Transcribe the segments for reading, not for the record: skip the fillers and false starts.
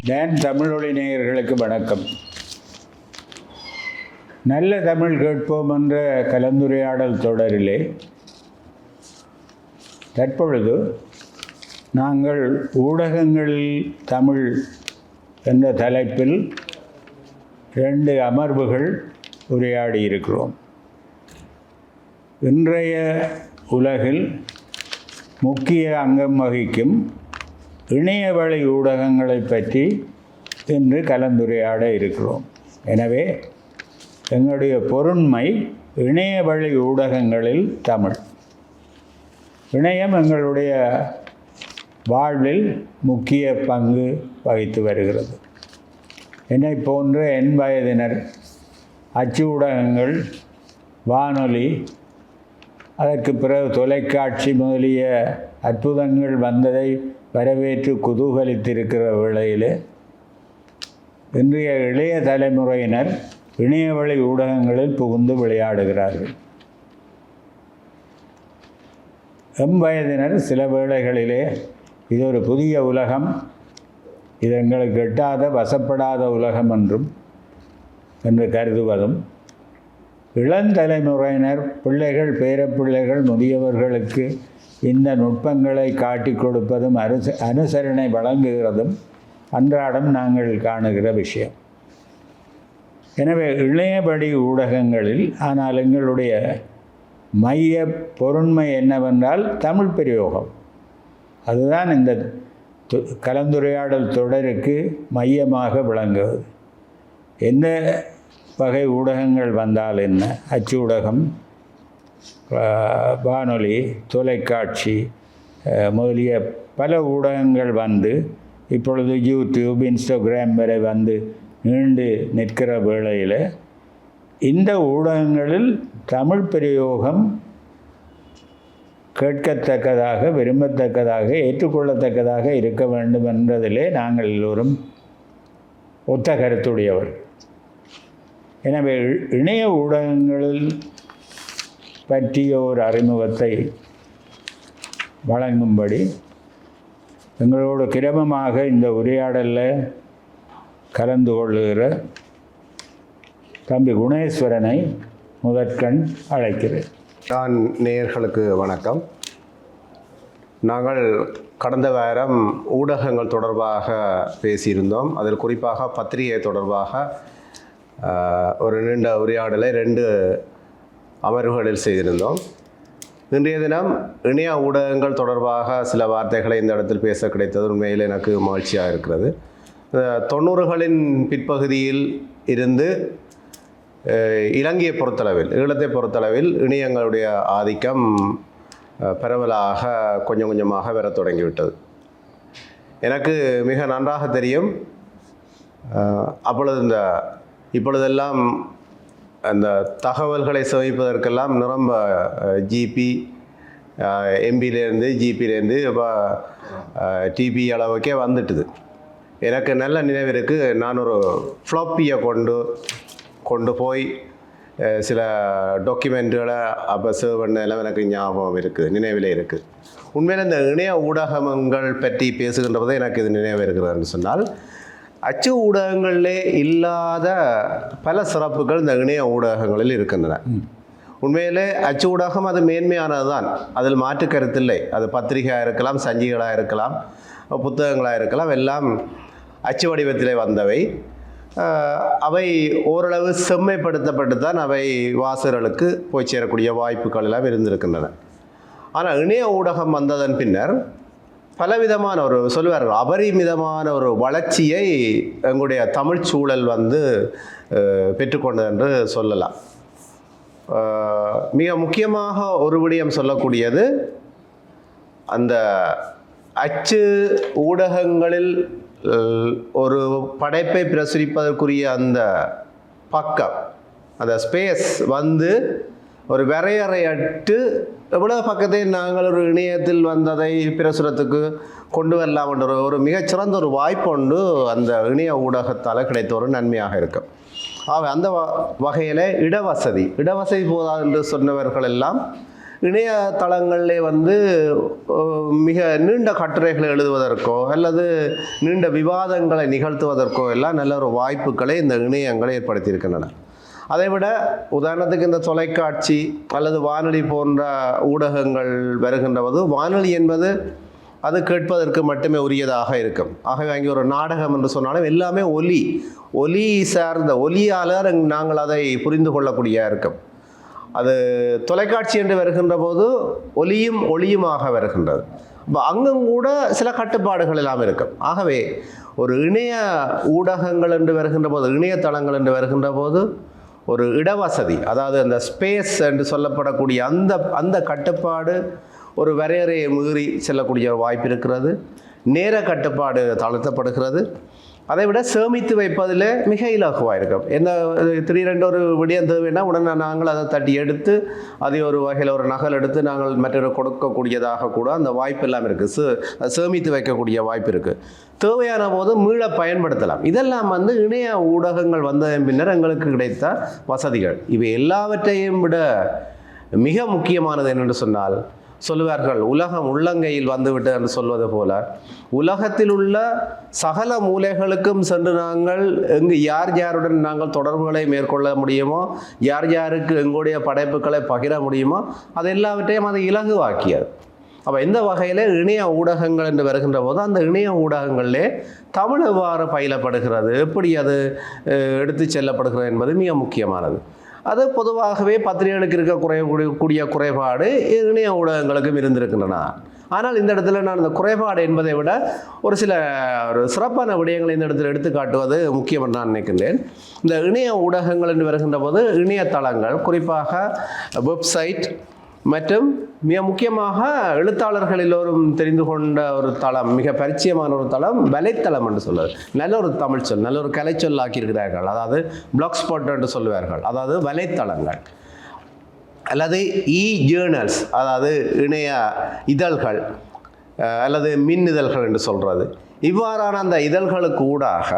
Don தமிழொலி நேயர்களுக்கு வணக்கம். நல்ல தமிழ் கேட்போம் என்ற கலந்துரையாடல் தொடரிலே தற்பொழுது நாங்கள் ஊடகங்களில் தமிழ் என்ற தலைப்பில் 2 அமர்வுகள் உரையாடி இருக்கிறோம். இன்றைய உலகில் முக்கிய அங்கம் வகிக்கும் இணையவழி ஊடகங்களை பற்றி இன்று கலந்துரையாட இருக்கிறோம். எனவே எங்களுடைய பொருண்மை இணையவழி ஊடகங்களில் தமிழ். இணையம் எங்களுடைய வாழ்வில் முக்கிய பங்கு வகித்து வருகிறது. என்னை போன்ற என் வயதினர் அச்சு ஊடகங்கள், வானொலி, அதற்கு பிறகு தொலைக்காட்சி முதலிய அற்புதங்கள் வந்ததை வரவேற்று குதூகலித்திருக்கிற வேளையில் இன்றைய இளைய தலைமுறையினர் இணையவழி ஊடகங்களில் புகுந்து விளையாடுகிறார்கள். வயதினர் சில வேளைகளிலே இது ஒரு புதிய உலகம், இது எங்களுக்கு எட்டாத வசப்படாத உலகம் என்று கருதுவதும், இளந்தலைமுறையினர் பிள்ளைகள், பேரப்பிள்ளைகள், முதியவர்களுக்கு இந்த நுட்பங்களை காட்டி கொடுப்பதும் அனுசரணை வழங்குகிறதும் அன்றாடம் நாங்கள் காணுகிற விஷயம். எனவே இணையவழி ஊடகங்களில் ஆனால் எங்களுடைய மைய பொருண்மை என்னவென்றால் தமிழ் பிரயோகம். அதுதான் இந்த கலந்துரையாடல் தொடருக்கு மையமாக விளங்குவது. எந்த வகை ஊடகங்கள் வந்தால் என்ன, அச்சு ஊடகம், வானொலி, தொலைக்காட்சி முதலிய பல ஊடகங்கள் வந்து இப்பொழுது யூடியூப், இன்ஸ்டாகிராம் வரை வந்து நீண்டு நிற்கிற வேளையில் இந்த ஊடகங்களில் தமிழ் பிரயோகம் கேட்கத்தக்கதாக, விரும்பத்தக்கதாக, ஏற்றுக்கொள்ளத்தக்கதாக இருக்க வேண்டும் என்பதிலே நாங்கள் எல்லோரும் ஒத்த கருத்துடையவர். எனவே இணைய ஊடகங்களில் பற்றிய ஒரு அறிமுகத்தை வழங்கும்படி எங்களோடு கிரமமாக இந்த உரையாடலில் கலந்து கொள்ளுகிற தம்பி குணேஸ்வரனை முதற்கண் அழைக்கிறேன். நான் நேயர்களுக்கு வணக்கம். நாங்கள் கடந்த வாரம் ஊடகங்கள் தொடர்பாக பேசியிருந்தோம். அதில் குறிப்பாக பத்திரிகை தொடர்பாக ஒரு நீண்ட உரையாடலை 2 அமர்வுகளில் செய்திருந்தோம். இன்றைய தினம் இணைய ஊடகங்கள் தொடர்பாக சில வார்த்தைகளை இந்த இடத்தில் பேச கிடைத்தது உண்மையில் எனக்கு மகிழ்ச்சியாக இருக்கிறது. 90களின் பிற்பகுதியில் இருந்து இலங்கையை பொறுத்தளவில், ஈழத்தை பொறுத்தளவில் இணையங்களுடைய ஆதிக்கம் பரவலாக கொஞ்சம் கொஞ்சமாக வர தொடங்கிவிட்டது. எனக்கு மிக நன்றாக தெரியும். அப்பொழுது இப்பொழுதெல்லாம் அந்த தகவல்களை சேமிப்பதற்கெல்லாம் நிரம்ப ஜிபி, எம்பியிலேருந்து, ஜிபியிலேருந்து இப்போ டிபி அளவுக்கே வந்துட்டுது. எனக்கு நல்ல நினைவு இருக்குது. நான் ஒரு ஃப்ளாப்பியை கொண்டு போய் சில டாக்குமெண்ட்டுகளை அப்போ சேவ் பண்ணதெல்லாம் எனக்கு ஞாபகம் இருக்குது, நினைவில் இருக்குது. உண்மையில் இந்த இணைய ஊடகங்கள் பற்றி பேசுகின்ற போது எனக்கு இது நினைவு இருக்கிறதுன்னு சொன்னால், அச்சு ஊடகங்களிலே இல்லாத பல சிறப்புகள் இந்த இணைய ஊடகங்களில் இருக்கின்றன. உண்மையிலே அச்சு ஊடகம் அது மேன்மையானது தான், அதில் மாற்று கருத்தில்லை. அது பத்திரிகையாக இருக்கலாம், சஞ்சிகளாக இருக்கலாம், புத்தகங்களாக இருக்கலாம், எல்லாம் அச்சு வடிவத்திலே வந்தவை. அவை ஓரளவு செம்மைப்படுத்தப்பட்டு தான் அவை வாசகர்களுக்கு போய் சேரக்கூடிய வாய்ப்புகள் எல்லாம் இருந்திருக்கின்றன. ஆனால் இணைய ஊடகம் வந்ததன் பின்னர் பலவிதமான ஒரு சொல்லுவார்கள் அபரிமிதமான ஒரு வளர்ச்சியை எங்களுடைய தமிழ் சூழல் வந்து பெற்றுக்கொண்டது என்று சொல்லலாம். மிக முக்கியமாக ஒரு விடயம் சொல்லக்கூடியது, அந்த அச்சு ஊடகங்களில் ஒரு படைப்பை பிரசுரிப்பதற்குரிய அந்த பக்கம், அந்த ஸ்பேஸ் வந்து ஒரு வரையறையற்று எவ்வளோ பக்கத்தை நாங்கள் ஒரு இணையத்தில் வந்ததை பிரசுரத்துக்கு கொண்டு வரலாம் என்ற ஒரு மிகச்சிறந்த ஒரு வாய்ப்பு ஒன்று அந்த இணைய ஊடகத்தால் கிடைத்த ஒரு நன்மையாக இருக்கும். அந்த வகையில் இடவசதி போதாது என்று சொன்னவர்கள் எல்லாம் இணையதளங்களிலே வந்து மிக நீண்ட கட்டுரைகளை எழுதுவதற்கோ அல்லது நீண்ட விவாதங்களை நிகழ்த்துவதற்கோ எல்லாம் நல்ல ஒரு வாய்ப்புகளை இந்த இணையங்களை ஏற்படுத்தியிருக்கின்றன. அதைவிட உதாரணத்துக்கு இந்த தொலைக்காட்சி அல்லது வானொலி போன்ற ஊடகங்கள் வருகின்ற போது வானொலி என்பது அது கேட்பதற்கு மட்டுமே உரியதாக இருக்கும். ஆகவே அங்கே ஒரு நாடகம் என்று சொன்னாலும் எல்லாமே ஒலி சார்ந்த ஒலியால் நாங்கள் அதை புரிந்து கொள்ளக்கூடியதாக இருக்கும். அது தொலைக்காட்சி என்று வருகின்ற போது ஒளியுமாக வருகின்றது. இப்போ அங்கும் கூட சில கட்டுப்பாடுகள் எல்லாம் இருக்கும். ஆகவே ஒரு இணைய ஊடகங்கள் என்று வருகின்ற போது, இணையதளங்கள் என்று வருகின்ற போது ஒரு இடவசதி, அதாவது அந்த ஸ்பேஸ் என்று சொல்லப்படக்கூடிய அந்த கட்டுப்பாடு ஒரு வரையறையை மீறி செல்லக்கூடிய வாய்ப்பு இருக்கிறது. நேர கட்டுப்பாடு தளர்த்தப்படுகிறது. அதை விட சேமித்து வைப்பதில் மிக இலகுவாக இருக்கும். என்ன திடீரென்று ஒரு விடயம் தேவைன்னா உடனே நாங்கள் அதை தட்டி எடுத்து அதை ஒரு வகையில் ஒரு நகல் எடுத்து நாங்கள் மற்றொரு கொடுக்கக்கூடியதாக கூட அந்த வாய்ப்பு எல்லாம் இருக்குது. சேமித்து வைக்கக்கூடிய வாய்ப்பு இருக்குது. தேவையான போது மீள பயன்படுத்தலாம். இதெல்லாம் வந்து இணைய ஊடகங்கள் வந்ததன் பின்னர் எங்களுக்கு கிடைத்த வசதிகள். இவை எல்லாவற்றையும் விட மிக முக்கியமானது என்னென்று சொன்னால், சொல்லுவார்கள் உலகம் உள்ளங்கையில் வந்துவிட்டு என்று சொல்வது போல, உலகத்தில் உள்ள சகல மூலைகளுக்கும் சென்று நாங்கள் யாருடன் நாங்கள் தொடர்புகளை மேற்கொள்ள முடியுமோ, யாருக்கு எங்களுடைய படைப்புகளை பகிர முடியுமோ அது எல்லாவற்றையும் அதை இலகுவாக்கியது. அப்போ இந்த வகையில் இணைய ஊடகங்கள் என்று வருகின்ற போது அந்த இணைய ஊடகங்களிலே தமிழ் எவ்வாறு பயிலப்படுகிறது, எப்படி அது எடுத்து செல்லப்படுகிறது என்பது மிக முக்கியமானது. அது பொதுவாகவே பத்திரிகைகளுக்கு இருக்கக்கூடிய குறைபாடு இணைய ஊடகங்களுக்கும் இருந்திருக்கின்றன. ஆனால் இந்த இடத்துல நான் இந்த குறைபாடு என்பதை விட ஒரு சிறப்பான விடயங்களை இந்த இடத்துல எடுத்து காட்டுவது முக்கியம் என்று நான் நினைக்கின்றேன். இந்த இணைய ஊடகங்கள் என்று வருகின்ற போது இணையதளங்கள், குறிப்பாக வெப்சைட் மற்றும் மிக முக்கியமாக எழுத்தாளர்கள் எல்லோரும் தெரிந்து கொண்ட ஒரு தளம், மிக பரிச்சயமான ஒரு தளம் வலைத்தளம் என்று சொல்வது. நல்ல ஒரு தமிழ் சொல், நல்ல ஒரு கலைச்சொல் ஆக்கியிருக்கிறார்கள். அதாவது பிளாக் ஸ்பாட் என்று சொல்லுவார்கள். அதாவது வலைத்தளங்கள் அல்லது ஜேர்னல்ஸ், அதாவது இணைய இதழ்கள் அல்லது மின் இதழ்கள் என்று சொல்கிறது. இவ்வாறான அந்த இதழ்களுக்கு ஊடாக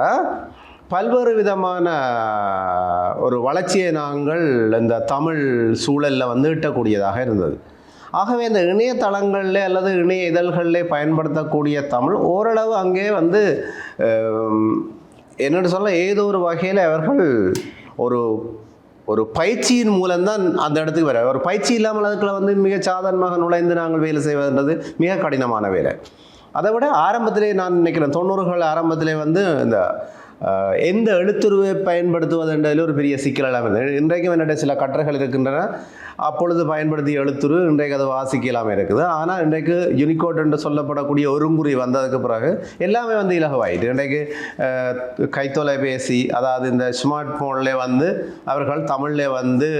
பல்வேறு விதமான ஒரு வளர்ச்சியை நாங்கள் இந்த தமிழ் சூழலில் வந்து ஈட்டக்கூடியதாக இருந்தது. ஆகவே இந்த இணையதளங்களில் அல்லது இணைய இதழ்களில் பயன்படுத்தக்கூடிய தமிழ் ஓரளவு அங்கே வந்து என்னென்னு சொல்ல, ஏதோ ஒரு வகையில் அவர்கள் ஒரு பயிற்சியின் மூலம்தான் அந்த இடத்துக்கு வர. ஒரு பயிற்சி இல்லாமல் அதுக்குள்ள வந்து மிக சாதாரணமாக நுழைந்து நாங்கள் வேலை செய்வதுன்றது மிக கடினமான வேலை. அதை விட ஆரம்பத்திலே நான் நினைக்கிறேன் 90கள் ஆரம்பத்திலே வந்து இந்த எந்த எழுத்துருவை பயன்படுத்துவதுன்றதில் ஒரு பெரிய சிக்கலெல்லாம் இருந்தது. இன்றைக்கும் என்னுடைய சில கட்டுரைகள் இருக்கின்றன. அப்பொழுது பயன்படுத்திய எழுத்துரு இன்றைக்கு அது வாசிக்கலாமல் இருக்குது. ஆனால் இன்றைக்கு யூனிகோட் என்று சொல்லப்படக்கூடிய ஒருங்குறி வந்ததுக்கு பிறகு எல்லாமே வந்து இலகுவாயிட்டு. இன்றைக்கு கைத்தொலைபேசி, அதாவது இந்த ஸ்மார்ட் ஃபோனில் வந்து அவர்கள் தமிழில் வந்து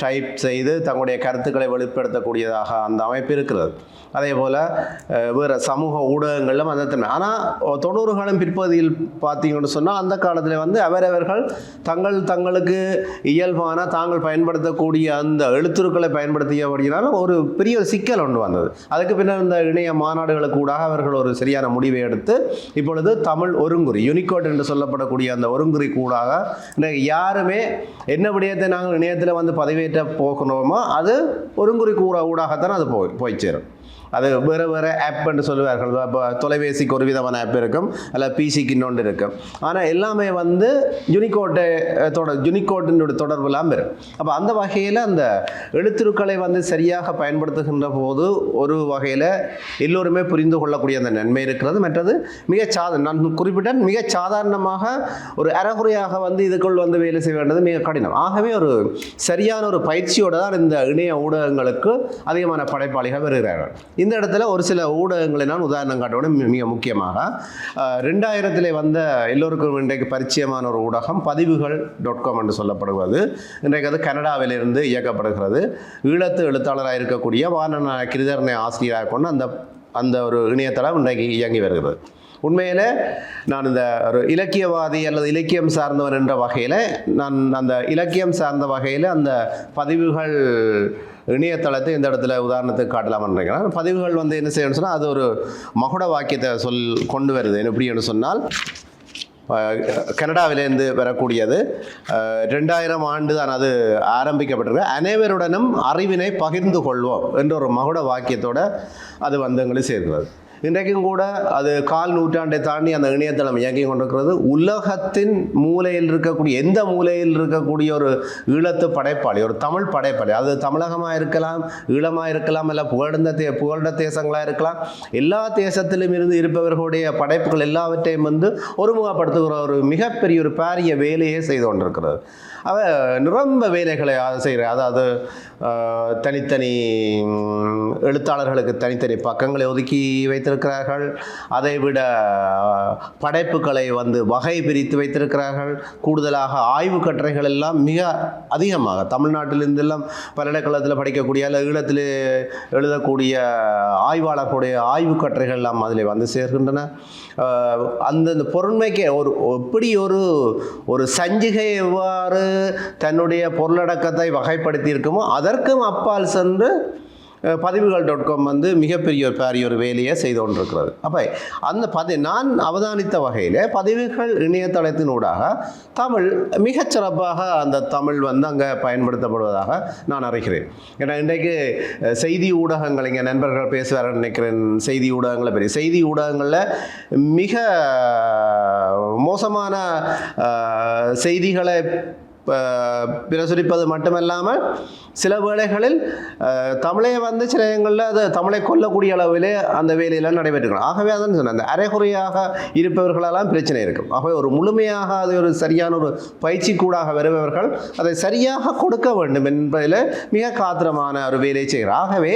டைப் செய்து தங்களுடைய கருத்துக்களை வெளிப்படுத்தக்கூடியதாக அந்த அமைப்பு இருக்கிறது. அதே போல் வேறு சமூக ஊடகங்களிலும் அந்த தன்மை. ஆனால் 90களின் பிற்பகுதியில் பார்த்தீங்கன்னு சொன்னால் அந்த காலத்தில் வந்து அவரவர்கள் தங்களுக்கு இயல்பான தாங்கள் பயன்படுத்தக்கூடிய அந்த எழுத்துருக்களை பயன்படுத்தியபடினாலும் ஒரு பெரிய சிக்கல் ஒன்று வந்தது. அதுக்கு பின்னர் இந்த இணைய மாநாடுகளுக்கு கூட அவர்கள் ஒரு சரியான முடிவை எடுத்து இப்பொழுது தமிழ் ஒருங்குறி, யூனிகோட் என்று சொல்லப்படக்கூடிய அந்த ஒருங்குறி கூடாக இன்றைக்கு யாருமே என்ன விடயத்தை நாங்கள் இணையத்தில் வந்து பதிவேற்ற போகணுமோ அது ஒருங்குறி ஊடாகத்தான் அது போய் சேரும். அது வேறு ஆப் என்று சொல்லுவார்கள். இப்போ தொலைபேசிக்கு ஒரு விதமான ஆப் இருக்கும், அல்ல பிசிக்கு இன்னொன்று இருக்கும். ஆனால் எல்லாமே வந்து யூனிகோட்டினுடைய தொடர்பு எல்லாம் வரும். அப்போ அந்த வகையில் அந்த எழுத்துருக்களை வந்து சரியாக பயன்படுத்துகின்ற போது ஒரு வகையில் எல்லோருமே புரிந்து கொள்ளக்கூடிய அந்த நன்மை இருக்கிறது. மற்றது நான் குறிப்பிட்ட மிக சாதாரணமாக ஒரு அறகுறையாக வந்து இதுக்குள் வந்து வேலை செய்ய வேண்டியது மிக கடினம். ஆகவே ஒரு சரியான ஒரு பயிற்சியோடு தான் இந்த இணைய ஊடகங்களுக்கு அதிகமான படைப்பாளிகள் வருகிறார்கள். இந்த இடத்துல ஒரு சில ஊடகங்களை நான் உதாரணம் காட்டோட மிக முக்கியமாக 2000 வந்த எல்லோருக்கும் இன்றைக்கு பரிச்சயமான ஒரு ஊடகம் பதிவுகள்.com என்று சொல்லப்படுவது. இன்றைக்கு அது கனடாவிலிருந்து இயக்கப்படுகிறது. ஈழத்து எழுத்தாளராக இருக்கக்கூடிய வானன கிருதர்னை ஆசிரியராக கொண்டு அந்த ஒரு இணையதளம் இன்றைக்கு இயங்கி வருகிறது. உண்மையில் நான் இந்த ஒரு இலக்கியவாதி அல்லது இலக்கியம் சார்ந்தவன் என்ற வகையில் நான் அந்த இலக்கியம் சார்ந்த வகையில் அந்த பதிவுகள் இணையதளத்தை இந்த இடத்துல உதாரணத்துக்கு காட்டலாம்னு நினைக்கிறேன். பதிவுகள் வந்து என்ன செய்யணும்னு சொன்னால் அது ஒரு மகுட வாக்கியத்தை கொண்டு வருது. எப்படின்னு சொன்னால் கனடாவிலேருந்து வரக்கூடியது. 2000 ஆண்டு தான் அது ஆரம்பிக்கப்பட்டிருக்கு. அனைவருடனும் அறிவினை பகிர்ந்து கொள்வோம் என்ற ஒரு மகுட வாக்கியத்தோடு அது வந்து எங்களுக்கு சேர்க்கிறது. இன்றைக்கும் கூட அது 1/4 நூற்றாண்டை தாண்டி அந்த இணையதளம் இயங்கி கொண்டிருக்கிறது. உலகத்தின் மூலையில் இருக்கக்கூடிய எந்த மூலையில் இருக்கக்கூடிய ஒரு ஈழத்து படைப்பாளி, ஒரு தமிழ் படைப்பாளி, அது தமிழகமாக இருக்கலாம், ஈழமாக இருக்கலாம், இல்லை புகழ்ந்த தேசங்களாக இருக்கலாம், எல்லா தேசத்திலும் இருந்து இருப்பவர்களுடைய படைப்புகள் எல்லாவற்றையும் வந்து ஒருமுகப்படுத்துகிற ஒரு மிகப்பெரிய ஒரு பாரிய வேலையை செய்து கொண்டிருக்கிறது. அவ நிரம்ப வேலைகளை செய்கிற, அதாவது தனித்தனி எழுத்தாளர்களுக்கு தனித்தனி பக்கங்களை ஒதுக்கி வைத்திருக்கிறார்கள். அதைவிட படைப்புகளை வந்து வகை பிரித்து வைத்திருக்கிறார்கள். கூடுதலாக ஆய்வு கட்டுரைகள் எல்லாம் மிக அதிகமாக தமிழ்நாட்டிலிருந்தெல்லாம் பல்கலைக்கழகத்தில் படிக்கக்கூடிய அல்ல ஈழத்தில் எழுதக்கூடிய ஆய்வாளர்களுடைய ஆய்வு கட்டுரைகள் எல்லாம் அதில் வந்து சேர்கின்றன. அந்த பொருண்மைக்கு எப்படி ஒரு சஞ்சிகை எவ்வாறு தன்னுடைய பொருளடக்கத்தை வகைப்படுத்தி இருக்குமோ அதற்கும் அப்பால் சென்று பதிவுகள்.com வந்து மிகப்பெரிய ஒரு வேலையை செய்து கொண்டிருக்கிறது. அப்போ அந்த நான் அவதானித்த வகையில் பதிவுகள் இணையதளத்தினூடாக தமிழ் மிகச்சிறப்பாக அந்த தமிழ் வந்து அங்கே பயன்படுத்தப்படுவதாக நான் அறிகிறேன். ஏன்னா இன்றைக்கு செய்தி ஊடகங்கள், இங்கே நண்பர்கள் பேசுவார் நினைக்கிறேன், செய்தி ஊடகங்களை பெரிய செய்தி ஊடகங்களில் மிக மோசமான செய்திகளை பிரசுரிப்பது மட்டுமல்லாமல் சில வேளைகளில் தமிழை வந்து சில இடங்களில் அது தமிழை கொல்லக்கூடிய அளவிலே அந்த வேலையெல்லாம் நடைபெற்றுக்கணும். ஆகவே அதான் சொன்னேன், அந்த அரைகுறையாக இருப்பவர்களெல்லாம் பிரச்சனை இருக்கும். ஆகவே ஒரு முழுமையாக அது ஒரு சரியான ஒரு பயிற்சி கூடாக வருபவர்கள் அதை சரியாக கொடுக்க வேண்டும் என்பதில் மிக காத்திரமான ஒரு வேலையை செய்கிறார். ஆகவே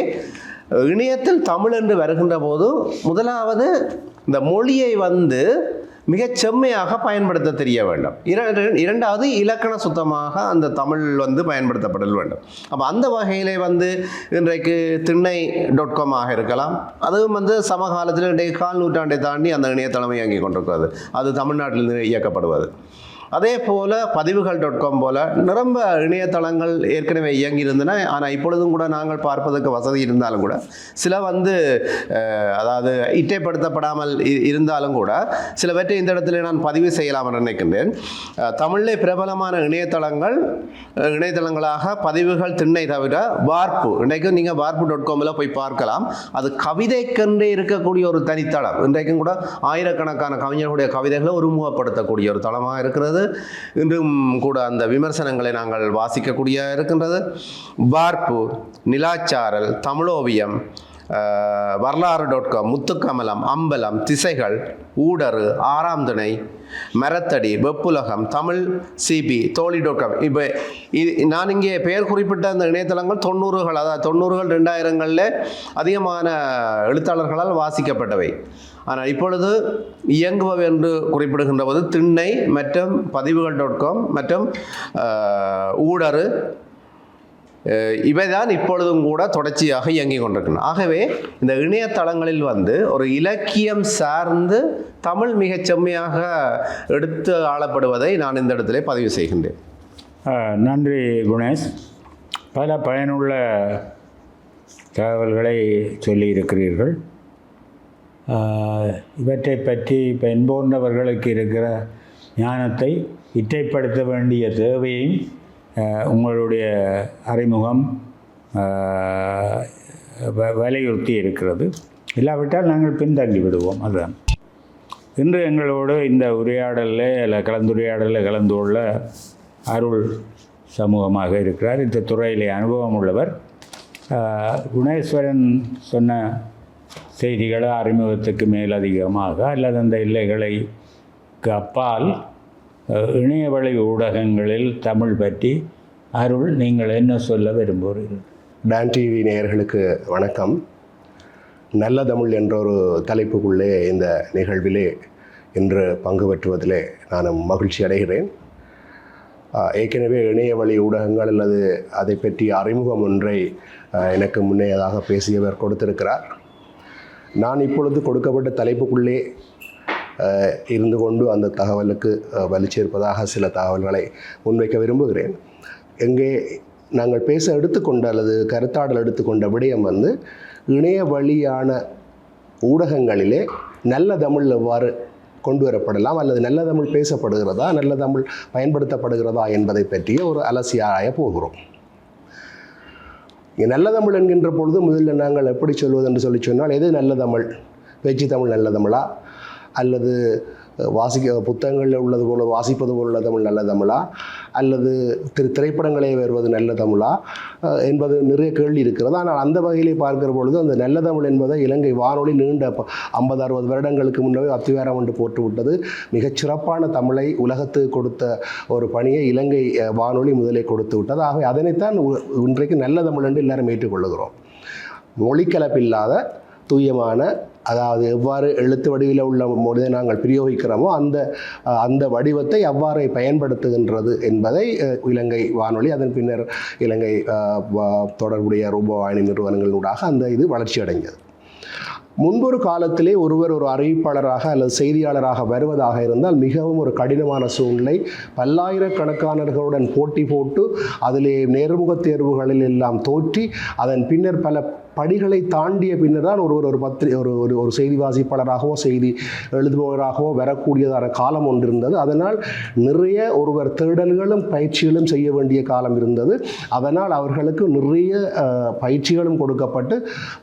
இணையத்தில் தமிழ் என்று வருகின்ற போது முதலாவது இந்த மொழியை வந்து மிகச் செம்மையாக பயன்படுத்த தெரிய வேண்டும். இரண்டாவது இலக்கண சுத்தமாக அந்த தமிழ் வந்து பயன்படுத்தப்படல் வேண்டும். அப்போ அந்த வகையிலே வந்து இன்றைக்கு திண்ணை.com இருக்கலாம். அதுவும் வந்து சமகாலத்தில் இன்றைக்கு 1/4 நூற்றாண்டை தாண்டி அந்த இணையதளம் இயங்கி கொண்டிருக்கிறது. அது தமிழ்நாட்டிலிருந்து இயக்கப்படுவது. அதே போல் பதிவுகள்.com போல் நிரம்ப இணையதளங்கள் ஏற்கனவே இயங்கியிருந்தன. ஆனால் இப்பொழுதும் கூட நாங்கள் பார்ப்பதற்கு வசதி இருந்தாலும் கூட சில வந்து அதாவது இட்டைப்படுத்தப்படாமல் இருந்தாலும் கூட சிலவற்றை இந்த இடத்துல நான் பதிவு செய்யலாம் என்று நினைக்கின்றேன். தமிழிலே பிரபலமான இணையதளங்களாக பதிவுகள் திண்ணை தவிர வார்ப்பு, இன்றைக்கும் நீங்கள் வார்ப்பு.comல போய் பார்க்கலாம். அது கவிதைக்கென்றே இருக்கக்கூடிய ஒரு தனித்தளம். இன்றைக்கும் கூட ஆயிரக்கணக்கான கவிஞர்களுடைய கவிதைகளை ஒருமுகப்படுத்தக்கூடிய ஒரு தளமாக இருக்கிறது. இன்றும் கூட அந்த விமர்சனங்களை நாங்கள் வாசிக்கக்கூடிய இருக்கின்றது. வார்ப்பு, நிலாச்சாரல், தமிழோவியம், வரலாறு.com, முத்துக்கமலம், அம்பலம், திசைகள், ஊடறு, 6ஆம் திணை, மரத்தடி, வெப்புலகம், தமிழ் சிபி, தோழி.com. இப்போ நான் இங்கே பெயர் குறிப்பிட்ட அந்த இணையதளங்கள் 90கள், அதாவது 90கள் 2000களில் அதிகமான எழுத்தாளர்களால் வாசிக்கப்பட்டவை. ஆனால் இப்பொழுது இயங்குபவை என்று குறிப்பிடுகின்ற போது திண்ணை மற்றும் பதிவுகள்.com மற்றும் ஊடறு இவைதான் இப்பொழுதும் கூட தொடர்ச்சியாக இயங்கிக் கொண்டிருக்கின்றன. ஆகவே இந்த இணையதளங்களில் வந்து ஒரு இலக்கியம் சார்ந்து தமிழ் மிகச் செம்மையாக எடுத்து ஆளப்படுவதை நான் இந்த இடத்திலே பதிவு செய்கின்றேன். நன்றி குணேஷ். பல பயனுள்ள தகவல்களை சொல்லியிருக்கிறீர்கள். இவற்றை பற்றி இப்போ என்போன்றவர்களுக்கு இருக்கிற ஞானத்தை இற்றைப்படுத்த வேண்டிய தேவையையும் உங்களுடைய அறிமுகம் வலியுறுத்தி இருக்கிறது. இல்லாவிட்டால் நாங்கள் பின்தங்கி விடுவோம். அதுதான் இன்று எங்களோடு இந்த உரையாடலில் இல்லை கலந்துரையாடலில் கலந்து கொள்ள அருள் சமூகமாக இருக்கிறார். இந்த துறையிலே அனுபவம் உள்ளவர். குணேஸ்வரன் சொன்ன செய்திகளை அறிமுகத்துக்கு மேலதிகமாக அல்லது அந்த எல்லைகளுக்கு அப்பால் இணையவழி ஊடகங்களில் தமிழ் பற்றி அருள் நீங்கள் என்ன சொல்ல விரும்புகிறீர்கள்? டான் டிவி நேயர்களுக்கு வணக்கம். நல்ல தமிழ் என்ற ஒரு தலைப்புக்குள்ளே இந்த நிகழ்விலே இன்று பங்கு பெற்றுவதிலே நான் மகிழ்ச்சி அடைகிறேன். ஏற்கனவே இணையவழி ஊடகங்கள் அல்லது அதை பற்றி அறிமுகம் ஒன்றை எனக்கு முன்னேயதாக பேசியவர் கொடுத்திருக்கிறார். நான் இப்பொழுது கொடுக்கப்பட்ட தலைப்புக்குள்ளே இருந்து கொண்டு அந்த தகவலுக்கு வலிச்சேர்ப்பதாக சில தகவல்களை முன்வைக்க விரும்புகிறேன். எங்கே நாங்கள் பேச எடுத்துக்கொண்ட அல்லது கருத்தாடல் எடுத்துக்கொண்ட விடயம் வந்து இணைய வழியான ஊடகங்களிலே நல்ல தமிழ் எவ்வாறு கொண்டு வரப்படலாம் அல்லது நல்ல தமிழ் பேசப்படுகிறதா நல்ல தமிழ் பயன்படுத்தப்படுகிறதா என்பதை பற்றிய ஒரு அலசியாராய போகிறோம். நல்ல தமிழ் என்கின்ற பொழுது முதல்ல நாங்கள் எப்படி சொல்வது என்று சொன்னால் எது நல்ல தமிழ்? பேச்சு தமிழ் நல்ல தமிழா, அல்லது புத்தகங்களில் உள்ளது போல வாசிப்பது போல உள்ள தமிழ் நல்ல தமிழா, அல்லது திரைப்படங்களே வருவது நல்ல தமிழா என்பது நிறைய கேள்வி இருக்கிறது. ஆனால் அந்த வகையிலே பார்க்கிற பொழுது அந்த நல்ல தமிழ் என்பதை இலங்கை வானொலி நீண்ட 50-60 வருடங்களுக்கு முன்னே அத்திவாரம் என்று போட்டுவிட்டது. மிகச்சிறப்பான தமிழை உலகத்துக்கு கொடுத்த ஒரு பணியை இலங்கை வானொலி முதலே கொடுத்து விட்டது. ஆகவே அதனைத்தான் இன்றைக்கு நல்ல தமிழ் என்று எல்லாரும் ஏற்றுக்கொள்ளுகிறோம். மொழிக்கலப்பில்லாத தூயமான, அதாவது எவ்வாறு எழுத்து வடிவில் உள்ள மொழியை நாங்கள் பிரயோகிக்கிறோமோ அந்த வடிவத்தை எவ்வாறு பயன்படுத்துகின்றது என்பதை இலங்கை வானொலி, அதன் பின்னர் இலங்கை தொடர்புடைய ரூபவாணி நிறுவனங்களூடாக அந்த இது வளர்ச்சி அடைந்தது. முன்பொரு காலத்திலே ஒருவர் ஒரு அறிவிப்பாளராக அல்லது செய்தியாளராக வருவதாக இருந்தால் மிகவும் ஒரு கடினமான சூழ்நிலை. பல்லாயிரக்கணக்கானவர்களுடன் போட்டி போட்டு அதிலே நேர்முகத் தேர்வுகளில் எல்லாம் தோற்றி அதன் பின்னர் பல படிகளை தாண்டிய பின்னர் தான் ஒரு செய்தி வாசிப்பாளராகவோ செய்தி எழுதுபவராகவோ வரக்கூடியதான காலம் ஒன்று இருந்தது. அதனால் நிறைய ஒருவர் தேடல்களும் பயிற்சிகளும் செய்ய வேண்டிய காலம் இருந்தது. அதனால் அவர்களுக்கு நிறைய பயிற்சிகளும் கொடுக்கப்பட்டு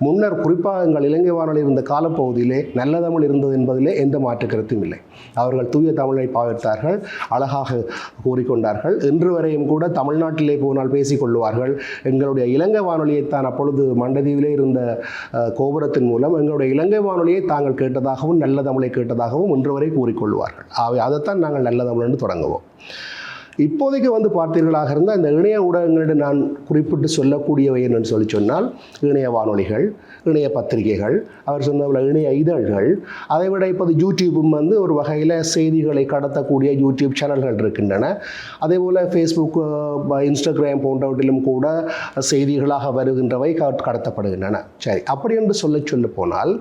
முன்னர் குறிப்பாக எங்கள் இலங்கை வானொலி இருந்த காலப்பகுதியிலே நல்ல தமிழ் இருந்தது என்பதிலே எந்த மாற்று கருத்தும் இல்லை. அவர்கள் தூய தமிழை பாவித்தார்கள், அழகாக கூறிக்கொண்டார்கள். இன்று வரையும் கூட தமிழ்நாட்டிலே போனால் பேசிக்கொள்வார்கள். எங்களுடைய இலங்கை வானொலியைத்தான் அப்பொழுது மண்டதீவிலே இருந்த கோபுரத்தின் மூலம் எங்களுடைய இலங்கை வானொலியை தாங்கள் கேட்டதாகவும் நல்ல தமிழை கேட்டதாகவும் இன்று வரை கூறிக்கொள்வார்கள். அதைத்தான் நாங்கள் நல்ல தமிழ் என்று தொடங்குவோம். இப்போதைக்கு பார்த்தீர்களாக இருந்தால் இந்த இணைய ஊடகங்களிடம் நான் குறிப்பிட்டு சொல்லக்கூடியவை என்னென்னு சொன்னால் இணைய வானொலிகள், இணைய பத்திரிகைகள், அவர் சொன்ன இணைய இதழ்கள், அதை விட இப்போது யூடியூப்பும் ஒரு வகையில் செய்திகளை கடத்தக்கூடிய யூடியூப் சேனல்கள் இருக்கின்றன. அதே போல் ஃபேஸ்புக், இன்ஸ்டாகிராம் போன்றவற்றிலும் கூட செய்திகளாக வருகின்றவை கடத்தப்படுகின்றன. சரி, அப்படி என்று சொல்ல போனால்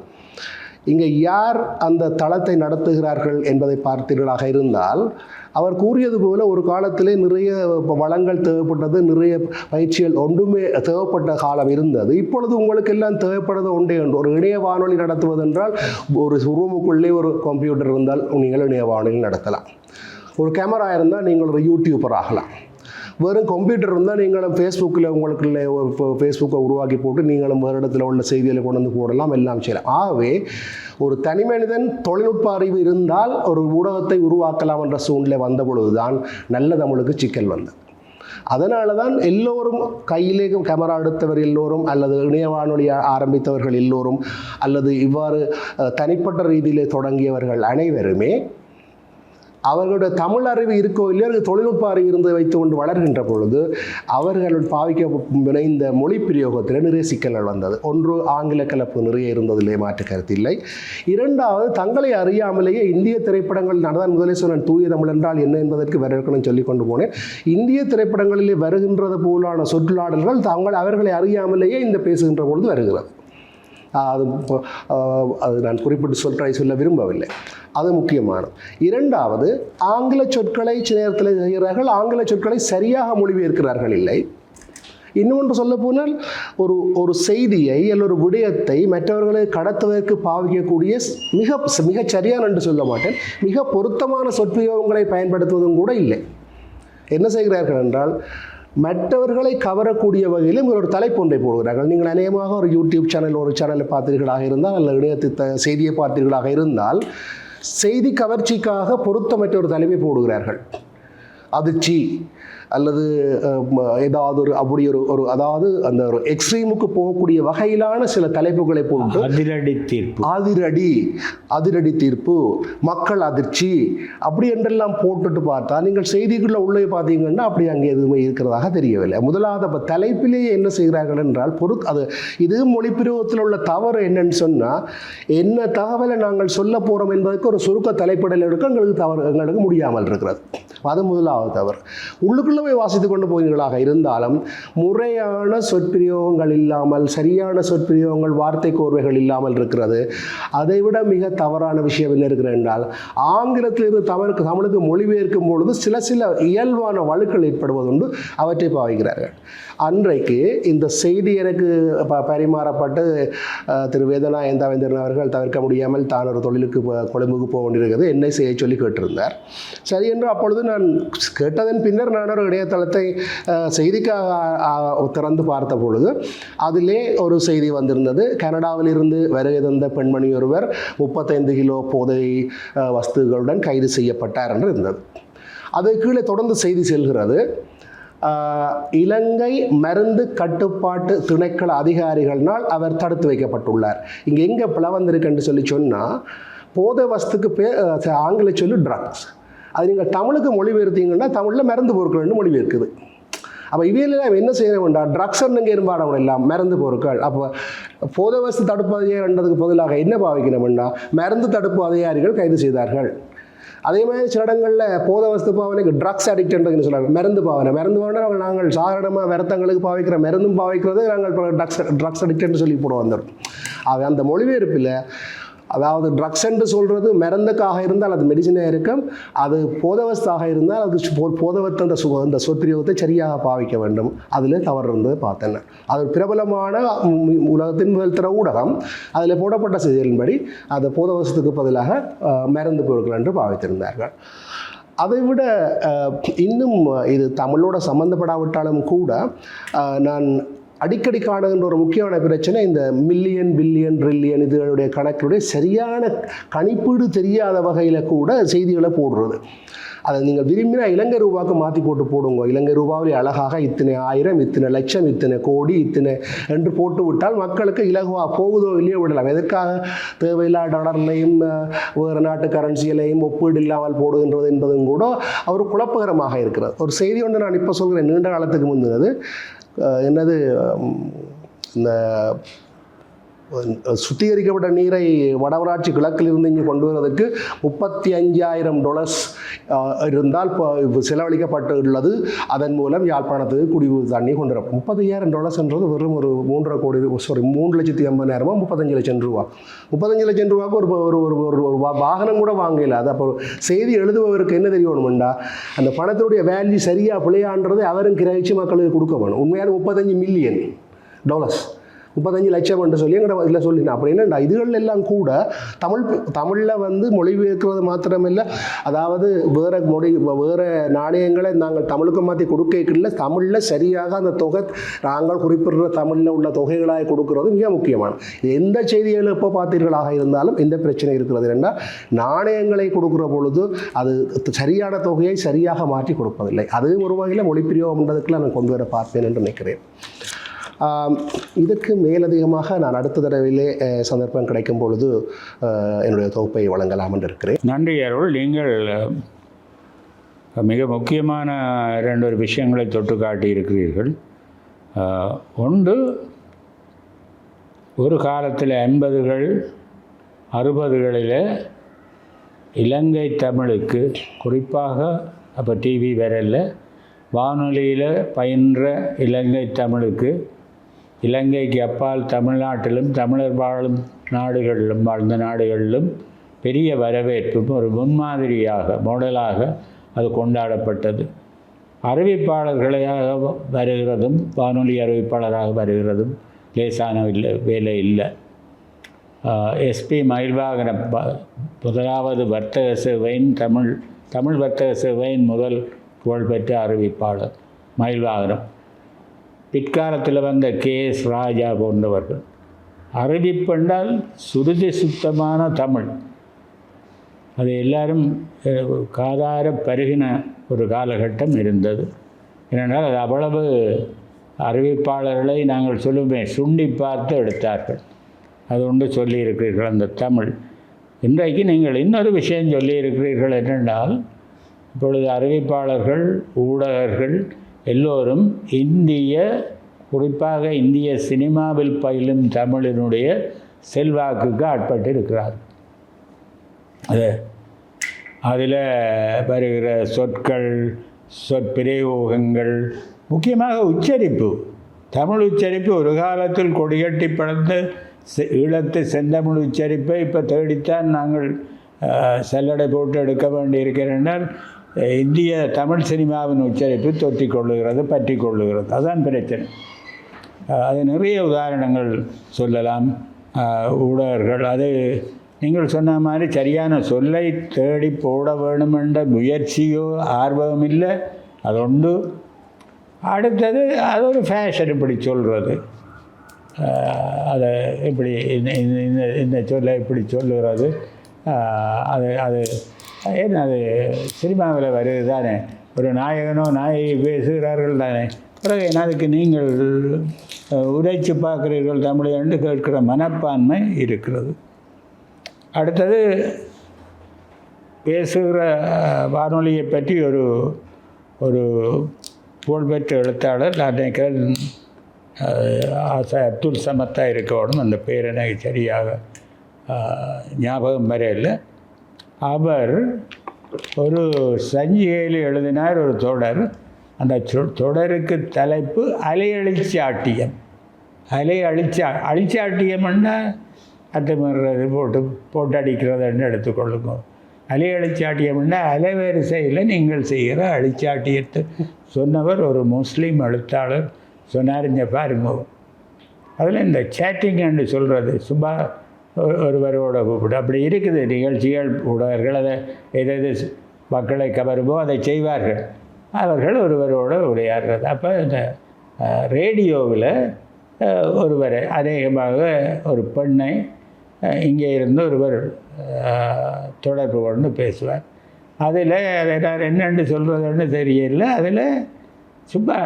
இங்கே யார் அந்த தளத்தை நடத்துகிறார்கள் என்பதை பார்த்தீர்களாக இருந்தால் அவர் கூறியது போல ஒரு காலத்திலே நிறைய வளங்கள் தேவைப்பட்டது, நிறைய பயிற்சிகள் ஒன்றுமே தேவைப்பட்ட காலம் இருந்தது. இப்பொழுது உங்களுக்கு எல்லாம் தேவைப்படுறது ஒன்றே ஒன்று. ஒரு இணைய வானொலி நடத்துவதென்றால் ஒரு ரூமுக்குள்ளே ஒரு கம்ப்யூட்டர் இருந்தால் நீங்கள் இணைய வானொலி நடத்தலாம். ஒரு கேமரா இருந்தால் நீங்கள் ஒரு யூடியூபர் ஆகலாம். வெறும் கம்ப்யூட்டர் இருந்தால் நீங்களும் ஃபேஸ்புக்கில் உங்களுக்குள்ள ஃபேஸ்புக்கை உருவாக்கி போட்டு நீங்களும் வேறு இடத்துல உள்ள செய்திகளை கொண்டு வந்து போடலாம், எல்லாம் செய்யலாம். ஆகவே ஒரு தனி மனிதன் தொழில்நுட்ப அறிவு இருந்தால் ஒரு ஊடகத்தை உருவாக்கலாம் என்ற சூழ்நிலை வந்த பொழுதுதான் நல்ல தமிழுக்கு சிக்கல் வந்தது. அதனால தான் எல்லோரும் கையிலே கேமரா எடுத்தவர் எல்லோரும், அல்லது இணைய வானொலி ஆரம்பித்தவர்கள் எல்லோரும், அல்லது இவ்வாறு தனிப்பட்ட ரீதியிலே தொடங்கியவர்கள் அனைவருமே அவர்களுடைய தமிழ் அறிவு இருக்கோ இல்லையோ தொழில்நுட்ப அறிவு இருந்து வைத்து கொண்டு வளர்கின்ற பொழுது அவர்கள் பாவிக்க இந்த மொழி பிரயோகத்தில் நிறைய சிக்கல்கள் வந்தது. ஒன்று, ஆங்கில கலப்பு நிறைய இருந்ததிலே மாற்று கருத்தில்லை. இரண்டாவது, தங்களை அறியாமலேயே இந்திய திரைப்படங்கள் நடந்த முதலே சொன்ன தூய தமிழ் என்றால் என்ன என்பதற்கு வரவேற்கணும் சொல்லி கொண்டு போனேன். இந்திய திரைப்படங்களிலே வருகின்றது போலான சொற்றொடர்கள் அவர்களை அறியாமலேயே இந்த பேசுகின்ற பொழுது வருகிறது. அது நான் குறிப்பிட்டு சொல்ல விரும்பவில்லை. அது முக்கியமானது. இரண்டாவது, ஆங்கில சொற்களை சில நேரத்தில் செய்கிறார்கள், ஆங்கில சொற்களை சரியாக மொழிபெயர்க்கிறார்கள் இல்லை. இன்னொன்று சொல்ல போனால் ஒரு செய்தியை அல்ல ஒரு விடயத்தை மற்றவர்களை கடத்துவதற்கு பாவிக்கக்கூடிய மிக சரியான என்று சொல்ல மாட்டேன், மிக பொருத்தமான சொற்பிரயோகங்களை பயன்படுத்துவதும் கூட இல்லை. என்ன செய்கிறார்கள் என்றால் மற்றவர்களை கவரக்கூடிய வகையில் ஒரு தலைப்பு ஒன்றை போடுகிறார்கள். நீங்கள் அநேகமாக ஒரு யூடியூப் சேனல் ஒரு சேனலை பார்த்தீர்களாக இருந்தால் அல்லது இணையத்தை செய்தியை பார்த்தீர்களாக இருந்தால் செய்தி கவர்ச்சிக்காக பொருத்தமற்ற ஒரு தலைப்பை போடுகிறார்கள். அதிர்ச்சி அல்லது ஏதாவது அப்படி அதாவது அந்த ஒரு எக்ஸ்ட்ரீமுக்கு போகக்கூடிய வகையிலான சில தலைப்புகளை போட்டு அதிரடி தீர்ப்பு, மக்கள் அதிர்ச்சி அப்படி என்றெல்லாம் போட்டுட்டு பார்த்தா நீங்கள் செய்திக்குள்ள உள்ளே பார்த்தீங்கன்னா அப்படி அங்கே எதுவுமே இருக்கிறதாக தெரியவில்லை. முதலாவது அப்போ தலைப்பிலேயே என்ன செய்கிறார்கள் என்றால் இது மொழிப்பிரயோகத்தில் உள்ள தவறு என்னன்னு சொன்னால் என்ன தகவலை நாங்கள் சொல்ல போகிறோம் என்பதற்கு ஒரு சுருக்க தலைப்பிடல் எடுக்க எங்களுக்கு முடியாமல் இருக்கிறது. அது முதலாவது தவறு. உள்ளுக்குள்ளே வாசித்து கொண்டு போகிறீர்களாக இருந்தாலும் முறையான சொற்பிரயோகங்கள் இல்லாமல், சரியான சொற்பிரயோகங்கள், வார்த்தை கோர்வைகள் இல்லாமல் இருக்கிறது. அதைவிட மிக தவறான விஷயம் என்ன இருக்கிறது என்றால் ஆங்கிலத்திலிருந்து தமிழுக்கு மொழிபெயர்க்கும் பொழுது சில இயல்பான வழுக்கள் ஏற்படுவதுண்டு, அவற்றை பாவிக்கிறார்கள். அன்றைக்கு இந்த செய்தி எனக்கு பரிமாறப்பட்டு திரு வேதநாயகன் அவர்கள் தவிர்க்க முடியாமல் தான் ஒரு தொழிலுக்கு கொழும்புக்கு போக வேண்டியிருக்கிறது என்னை செய்ய சொல்லி கேட்டிருந்தார். சரி என்று அப்பொழுது நான் கேட்டதன் பின்னர் நான் ஒரு இணையதளத்தை செய்திக்காக திறந்து பார்த்த பொழுது அதிலே ஒரு செய்தி வந்திருந்தது. கனடாவில் இருந்து வருகை தந்த பெண்மணி ஒருவர் 35 கிலோ போதை வஸ்துகளுடன் கைது செய்யப்பட்டார் என்று இருந்தது. அது கீழே தொடர்ந்து செய்தி செல்கிறது. இலங்கை மருந்து கட்டுப்பாட்டு திணைக்கள அதிகாரிகளால் அவர் தடுத்து வைக்கப்பட்டுள்ளார். இங்கே எங்கே பிளவந்திருக்குன்னு சொன்னால் போதை வஸ்துக்கு ஆங்கில சொல்லி ட்ரக்ஸ். அது நீங்கள் தமிழுக்கு மொழிபெயர்த்தீங்கன்னா தமிழில் மருந்து பொருட்கள்னு மொழிபெயர்க்குது. அப்போ இவையெல்லாம் என்ன செய்ய வேண்டாம், ட்ரக்ஸ்ன்னு இருப்பாடவங்க எல்லாம் மருந்து பொருட்கள். அப்போ போதை வஸ்து தடுப்பு அதிகாரின்றதுக்கு பதிலாக என்ன பாவிக்கணும்னா மருந்து தடுப்பு அதிகாரிகள் கைது செய்தார்கள். அதே மாதிரி சில இடங்களில் போதை வஸ்து பாவனைக்கு ட்ரக்ஸ் அடிக்ட்ன்றதுன்னு சொல்கிறாங்க. மருந்து பாவனை நாங்கள் சாதாரணமாக வருத்தங்களுக்கு பாவிக்கிற மருந்தும் பாவிக்கிறது நாங்கள் ட்ரக்ஸ் அடிக்ட்னு சொல்லி போட வந்துடும். அந்த மொழிபெயர்ப்பில் அதாவது ட்ரக்ஸ் என்று சொல்கிறது மருந்துக்காக இருந்தால் அது மெடிசினாக இருக்கும், அது போதவஸ்தாக இருந்தால் அது போதவத்து அந்த சொற்பிரயோகத்தை சரியாக பாவிக்க வேண்டும். அதில் தவறு இருந்தது பார்த்தேன். அது பிரபலமான உலகத்தின் முதல் தர ஊடகம் அதில் போடப்பட்ட செய்திகளின்படி அந்த போதவசத்துக்கு பதிலாக மருந்து பொருட்கள் என்று பாவித்திருந்தார்கள். அதைவிட இன்னும் இது தமிழோட சம்பந்தப்படாவிட்டாலும் கூட நான் அடிக்கடி காணுகின்ற ஒரு முக்கியமான பிரச்சனை இந்த மில்லியன், பில்லியன், ட்ரில்லியன் இதுகளுடைய கணக்குடைய சரியான கணிப்பீடு தெரியாத வகையில் கூட செய்திகளை போடுறது. அதை நீங்கள் விரும்பினா இலங்கை ரூபாவுக்கு மாற்றி போடுங்க. இலங்கை ரூபாவில் அழகாக இத்தனை ஆயிரம், இத்தனை லட்சம், இத்தனை கோடி, இத்தனை என்று போட்டு விட்டால் மக்களுக்கு இலகுவாக போகுதோ இல்லையோ விடலாம். எதற்காக தேவையில்லாத டாலர்லையும் வேறு நாட்டு கரன்சிகளையும் ஒப்பீடு இல்லாமல் போடுகின்றது என்பதும் கூட ஒரு குழப்பகரமாக இருக்கிறது. ஒரு செய்தி ஒன்று நான் இப்போ சொல்கிறேன், நீண்ட காலத்துக்கு முந்தினது என்னது, இந்த சுத்திகரிக்கப்பட்ட நீரை வடவராட்சி கிழக்கிலிருந்து இங்கே கொண்டு வருவதற்கு $35,000 இருந்தால் செலவழிக்கப்பட்டுள்ளது. அதன் மூலம் யாழ்ப்பாணத்துக்கு குடிவு தண்ணி கொண்டு வரும். $35,000 வெறும் ஒரு 3,80,000 $35 லட்சம் ரூபா. $35 லட்சம் ரூபாய்க்கு ஒரு வாகனம் கூட வாங்கல. அது அப்போ செய்தி எழுதுபவருக்கு என்ன தெரியணும்டா, அந்த பணத்துடைய வேல்யூ சரியாக பிள்ளையான்றது அவரும் கிரகிச்சு மக்களுக்கு கொடுக்க வேணும். உண்மையான $35 மில்லியன் 35 லட்சம் என்று சொல்லி எங்கள்ட இதில் சொல்லினேன். அப்படி என்னென்னா இதுகள் எல்லாம் கூட தமிழில் மொழிபெயர்க்கிறது மாத்திரமில்லை, அதாவது வேறு நாணயங்களை நாங்கள் தமிழுக்கு மாற்றி கொடுக்கல, தமிழில் சரியாக அந்த தொகை நாங்கள் குறிப்பிடுற தமிழில் உள்ள தொகைகளாக கொடுக்கறது மிக முக்கியமானது. எந்த செய்திகள் எப்போ பார்த்தீர்களாக இருந்தாலும் எந்த பிரச்சனை இருக்கிறது என்றால் நாணயங்களை கொடுக்குற பொழுது அது சரியான தொகையை சரியாக மாற்றி கொடுப்பதில்லை. அதுவும் ஒரு வகையில் மொழிப்பிரயோகம்ன்றதுக்குள்ள நான் கொண்டு வர பார்ப்பேன் என்று நினைக்கிறேன். இதற்கு மேலதிகமாக நான் அடுத்த தடவையிலே சந்தர்ப்பம் கிடைக்கும் பொழுது என்னுடைய தொகுப்பை வழங்கலாம் என்று இருக்கிறேன். நன்றி அருள். நீங்கள் மிக முக்கியமான 2 விஷயங்களை தொட்டு காட்டியிருக்கிறீர்கள். ஒன்று, ஒரு காலத்தில் 80கள் 60களில் இலங்கை தமிழுக்கு குறிப்பாக அப்போ டிவி வரல, வானொலியில் பயின்ற இலங்கை தமிழுக்கு இலங்கைக்கு அப்பால் தமிழ்நாட்டிலும் தமிழர் வாழும் நாடுகளிலும் வாழ்ந்த நாடுகளிலும் பெரிய வரவேற்பும் ஒரு முன்மாதிரியாக மாடலாக அது கொண்டாடப்பட்டது. அறிவிப்பாளர்களாக வருகிறதும் வானொலி அறிவிப்பாளராக வருகிறதும் லேசான வேலை இல்லை. எஸ்பி மயில்வாகன முதலாவது வர்த்தக சேவையின் தமிழ் வர்த்தக சேவையின் முதல் புகழ்பெற்ற அறிவிப்பாளர் மயில்வாகனம். பிற்காலத்தில் வந்த KS ராஜா போன்றவர்கள். அறிவிப்பென்றால் சுருதி சுத்தமான தமிழ், அது எல்லாரும் காதார பருகின ஒரு காலகட்டம் இருந்தது. ஏனென்றால் அது அவ்வளவு அறிவிப்பாளர்களை நாங்கள் சொல்லுமே சுண்டி பார்த்து எடுத்தார்கள். அது ஒன்று சொல்லியிருக்கிறீர்கள் அந்த தமிழ். இன்றைக்கு நீங்கள் இன்னொரு விஷயம் சொல்லியிருக்கிறீர்கள் என்னென்றால், இப்பொழுது அறிவிப்பாளர்கள் ஊடகர்கள் எல்லோரும் குறிப்பாக இந்திய சினிமாவில் பயிலும் தமிழினுடைய செல்வாக்குக்கு ஆட்பட்டு இருக்கிறார். அதில் வருகிற சொற்கள், சொற்பிரயோகங்கள், முக்கியமாக உச்சரிப்பு, தமிழ் உச்சரிப்பு ஒரு காலத்தில் கொடிகட்டி பறந்த ஈழத்து செந்தமிழ் உச்சரிப்பை இப்போ தேடித்தான் நாங்கள் சல்லடை போட்டு எடுக்க வேண்டியிருக்கிறேன். இந்திய தமிழ் சினிமாவின் உச்சரிப்பு தொற்றிக் கொள்ளுகிறது, பற்றி கொள்ளுகிறது. அதுதான் பிரச்சனை. அது நிறைய உதாரணங்கள் சொல்லலாம். ஊடகர்கள் அது நீங்கள் சொன்ன மாதிரி சரியான சொல்லை தேடி போட வேணுமென்ற முயற்சியோ ஆர்வம் இல்லை. அது உண்டு. அடுத்தது அது ஒரு ஃபேஷன் இப்படி சொல்கிறது. அதை இப்படி இந்த சொல்லை இப்படி சொல்லுகிறது. அது அது ஏன்னா அது சினிமாவில் வருது தானே. ஒரு நாயகனோ நாயகி பேசுகிறார்கள் தானே. பிறகு அதுக்கு நீங்கள் உரைச்சு பார்க்குறீர்கள் தமிழை என்று கேட்கிற மனப்பான்மை இருக்கிறது. அடுத்தது பேசுகிற வானொலியை பற்றி ஒரு புகழ்பெற்ற எழுத்தாளர் நான் நினைக்கிறேன் அப்துல் சமத்தா இருக்கணும். அந்த பேர் எனக்கு சரியாக ஞாபகம் வரையில். அவர் ஒரு சஞ்சிகையில் எழுதினார் ஒரு தொடர். அந்த தொடருக்கு தலைப்பு அலையழிச்சாட்டியம். அழிச்சாட்டியம்னா அத்துமீறது போட்டு அடிக்கிறதுன்னு எடுத்துக்கொள்ளுங்க. அலையழிச்சாட்டியம்னா அலைவரிசையில் நீங்கள் செய்கிற அழிச்சாட்டியத்தை சொன்னவர் ஒரு முஸ்லீம் எழுத்தாளர் சொன்னார். இங்கே பாருங்க, அதில் இந்த சேட்டிங்னு சொல்கிறது சும்மா ஒருவரோட கூப்பிட்டு அப்படி இருக்குது நிகழ்ச்சிகள். ஊடகர்கள் அதை எது மக்களை கவருமோ அதை செய்வார்கள். அவர்கள் ஒருவரோடு உரையாடுறது. அப்போ இந்த ரேடியோவில் ஒருவர் அநேகமாக ஒரு பெண்ணை இங்கே இருந்து ஒருவர் தொடர்பு கொண்டு பேசுவார். அதில் அதை நான் என்னென்று சொல்கிறதுன்னு தெரியல. அதில் சும்மா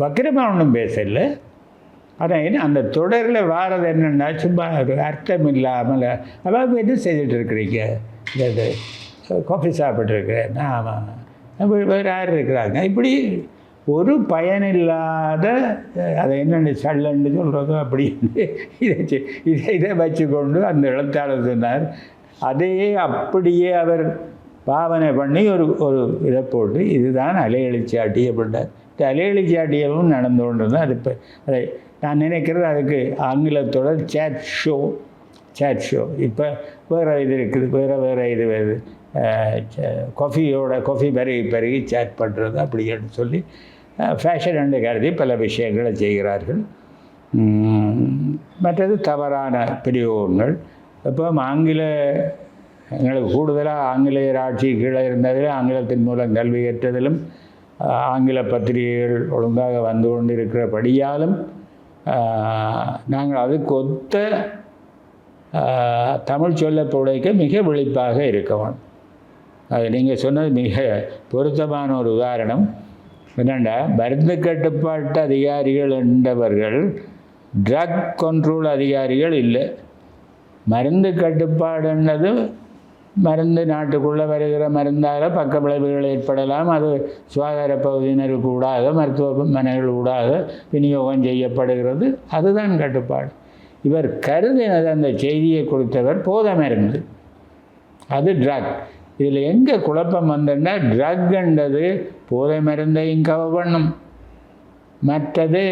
வக்கிரமாக ஒன்றும் பேசலை. ஆனால் அந்த தொடரில் வாரது என்னென்னா சும்மா ஒரு அர்த்தம் இல்லாமல் அதாவது என்ன செய்துட்டு இருக்கிறீங்க, இந்த காஃபி சாப்பிட்ருக்கிறேன், ஆமாம், வேறு யார் இருக்கிறாங்க, இப்படி ஒரு பயனில்லாத அதை என்னென்னு சல்லன்னு சொல்கிறதோ அப்படின்னு இதை வச்சுக்கொண்டு அந்த எழுத்தாளர் சொன்னார். அதையே அப்படியே அவர் பாவனை பண்ணி ஒரு இதை போட்டு இதுதான் அலையெழுச்சாட்டி அப்படின்றார். இந்த அலையெழுச்சாட்டியமும் நடந்து கொண்டு தான் அது. இப்போ அதை நான் நினைக்கிறது அதுக்கு ஆங்கிலத்தோட சேட் ஷோ இப்போ வேறு இது இருக்குது, வேறு இது வருது. காஃபி பருகி சேட் பண்ணுறது அப்படின்னு சொல்லி ஃபேஷன் என்று கருதி பல விஷயங்களை செய்கிறார்கள். மற்றது தவறான பிரயோகங்கள். இப்போ எங்களுக்கு கூடுதலாக ஆங்கிலேயர் ஆட்சி கீழே இருந்ததில் ஆங்கிலத்தின் மூலம் கல்வி கற்றதிலும் ஆங்கில பத்திரிகைகள் ஒழுங்காக வந்து கொண்டு இருக்கிறபடியாலும் நாங்கள் அதுக்கு ஒத்த தமிழ் சொல்ல புடைக்க மிக விழிப்பாக இருக்கணும். அது நீங்கள் சொன்னது மிக பொருத்தமான ஒரு உதாரணம். என்னென்னா மருந்து கட்டுப்பாட்டு அதிகாரிகள் என்றவர்கள் ட்ரக் கண்ட்ரோல் அதிகாரிகள் இல்லை. மருந்து கட்டுப்பாடுன்றது மருந்து நாட்டுக்குள்ளே வருகிற மருந்தால் பக்க விளைவுகள் ஏற்படலாம். அது சுகாதார பகுதியினருக்கு ஊடாக மருத்துவமனைகள் ஊடாக விநியோகம் செய்யப்படுகிறது. அதுதான் கட்டுப்பாடு. இவர் கருதினது அந்த செய்தியை கொடுத்தவர் போதை மருந்து, அது ட்ரக். இதில் எங்கே குழப்பம் வந்ததுன்னா ட்ரக்ன்றது போதை மருந்தையும் கவர் பண்ணும், மற்றது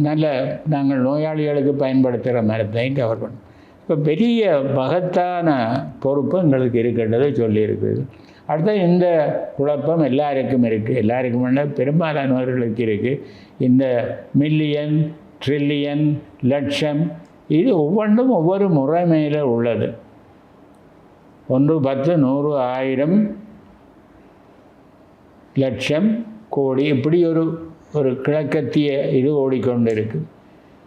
நல்ல நாங்கள் நோயாளிகளுக்கு பயன்படுத்துகிற மருந்தையும் கவர் பண்ணும். இப்போ பெரிய மகத்தான பொறுப்பு எங்களுக்கு இருக்கின்றதை சொல்லியிருக்குது. அடுத்த இந்த குழப்பம் எல்லாருக்கும் இருக்குது. எல்லாருக்கும் பெரும்பாலானவர்களுக்கு இருக்குது. இந்த மில்லியன், ட்ரில்லியன், லட்சம் இது ஒவ்வொன்றும் ஒவ்வொரு முறை மேலே உள்ளது. 1, 10, 100, 1000, லட்சம், கோடி இப்படி ஒரு கிழக்கத்திய இது ஓடிக்கொண்டிருக்கு.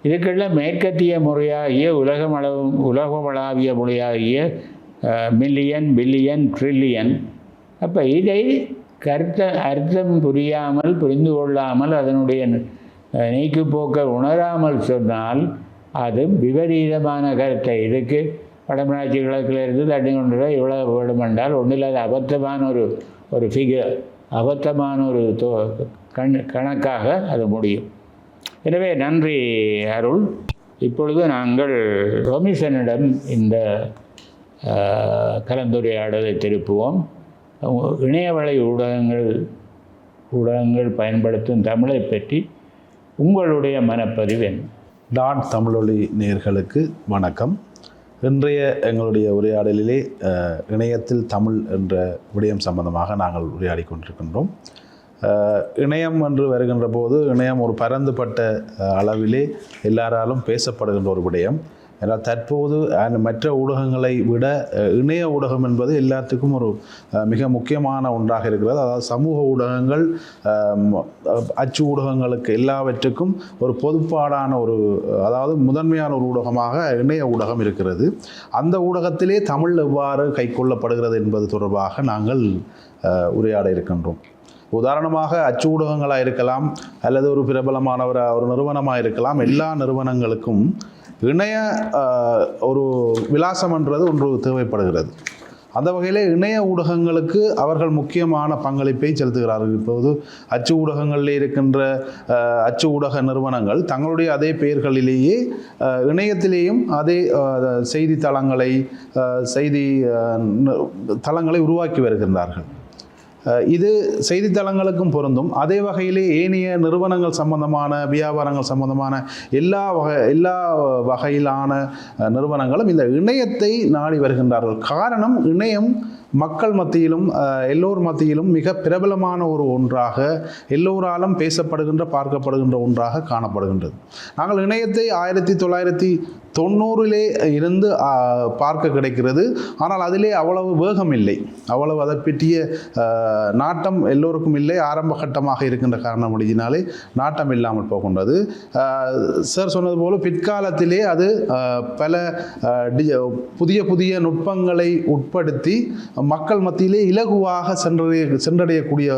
இதுக்கெல்லாம் மேற்கத்திய முறையாகிய உலகமளாவிய மொழியாகிய மில்லியன், பில்லியன், ட்ரில்லியன். அப்போ இதை அர்த்தம் புரிந்து கொள்ளாமல் அதனுடைய நீக்குப்போக்கை உணராமல் சொன்னால் அது விபரீதமான கருத்தை. இதுக்கு வடமராட்சி கிழக்கிலிருந்து தண்ணி கொண்டு இவ்வளவு வேண்டுமென்றால் ஒன்றில்லாத அபத்தமான ஒரு ஃபிகர், அபத்தமான ஒரு கணக்காக அது முடியும். எனவே நன்றி அருள். இப்பொழுது நாங்கள் ரொமிசனிடம் இந்த கலந்துரையாடலை திருப்புவோம். இணையவழி ஊடகங்கள் பயன்படுத்தும் தமிழை பற்றி உங்களுடைய மனப்பதிவு என்ன? டான் தமிழொலி நேயர்களுக்கு வணக்கம். இன்றைய எங்களுடைய உரையாடலிலே இணையத்தில் தமிழ் என்ற விடயம் சம்பந்தமாக நாங்கள் உரையாடி கொண்டிருக்கின்றோம். இணையம் என்று வருகின்ற போது இணையம் ஒரு பரந்துபட்ட அளவிலே எல்லாராலும் பேசப்படுகின்ற ஒரு விடயம். ஏன்னால் தற்போது மற்ற ஊடகங்களை விட இணைய ஊடகம் என்பது எல்லாத்துக்கும் ஒரு மிக முக்கியமான ஒன்றாக இருக்கிறது. அதாவது சமூக ஊடகங்கள் அச்சு ஊடகங்களுக்கு எல்லாவற்றுக்கும் ஒரு பொதுப்பாடான ஒரு அதாவது முதன்மையான ஒரு ஊடகமாக இணைய ஊடகம் இருக்கிறது. அந்த ஊடகத்திலே தமிழ் எவ்வாறு கைக்கொள்ளப்படுகிறது என்பது தொடர்பாக நாங்கள் உரையாட இருக்கின்றோம். உதாரணமாக அச்சு ஊடகங்களாக இருக்கலாம் அல்லது ஒரு பிரபலமான ஒரு நிறுவனமாக இருக்கலாம். எல்லா நிறுவனங்களுக்கும் இணைய ஒரு விலாசம்ன்றது ஒன்று தேவைப்படுகிறது. அந்த வகையில் இணைய ஊடகங்களுக்கு அவர்கள் முக்கியமான பங்களிப்பை செலுத்துகிறார்கள். இப்போது அச்சு ஊடகங்களில் இருக்கின்ற அச்சு ஊடக நிறுவனங்கள் தங்களுடைய அதே பெயர்களிலேயே இணையத்திலேயும் அதே செய்தி தளங்களை உருவாக்கி வருகின்றார்கள். இது செய்தித்தளங்களுக்கும் பொருந்தும். அதே வகையிலே ஏனைய நிறுவனங்கள் சம்பந்தமான வியாபாரங்கள் சம்பந்தமான எல்லா வகையிலான நிறுவனங்களும் இந்த இணையத்தை நாடி வருகின்றார்கள். காரணம், இணையம் மக்கள் மத்தியிலும் எல்லோர் மத்தியிலும் மிக பிரபலமான ஒரு ஒன்றாக எல்லோராலும் பேசப்படுகின்ற பார்க்கப்படுகின்ற ஒன்றாக காணப்படுகின்றது. நாங்கள் இணையத்தை 1990 இருந்து பார்க்க கிடைக்கிறது. ஆனால் அதிலே அவ்வளவு வேகம் இல்லை, அவ்வளவு அதை பற்றிய நாட்டம் எல்லோருக்கும் இல்லை. ஆரம்ப கட்டமாக இருக்கின்ற காரணம் ஒழியினாலே நாட்டம் இல்லாமல் போகின்றது. சார் சொன்னது போல பிற்காலத்திலே அது பல புதிய நுட்பங்களை உட்படுத்தி மக்கள் மத்தியிலே இலகுவாக சென்றடையக்கூடிய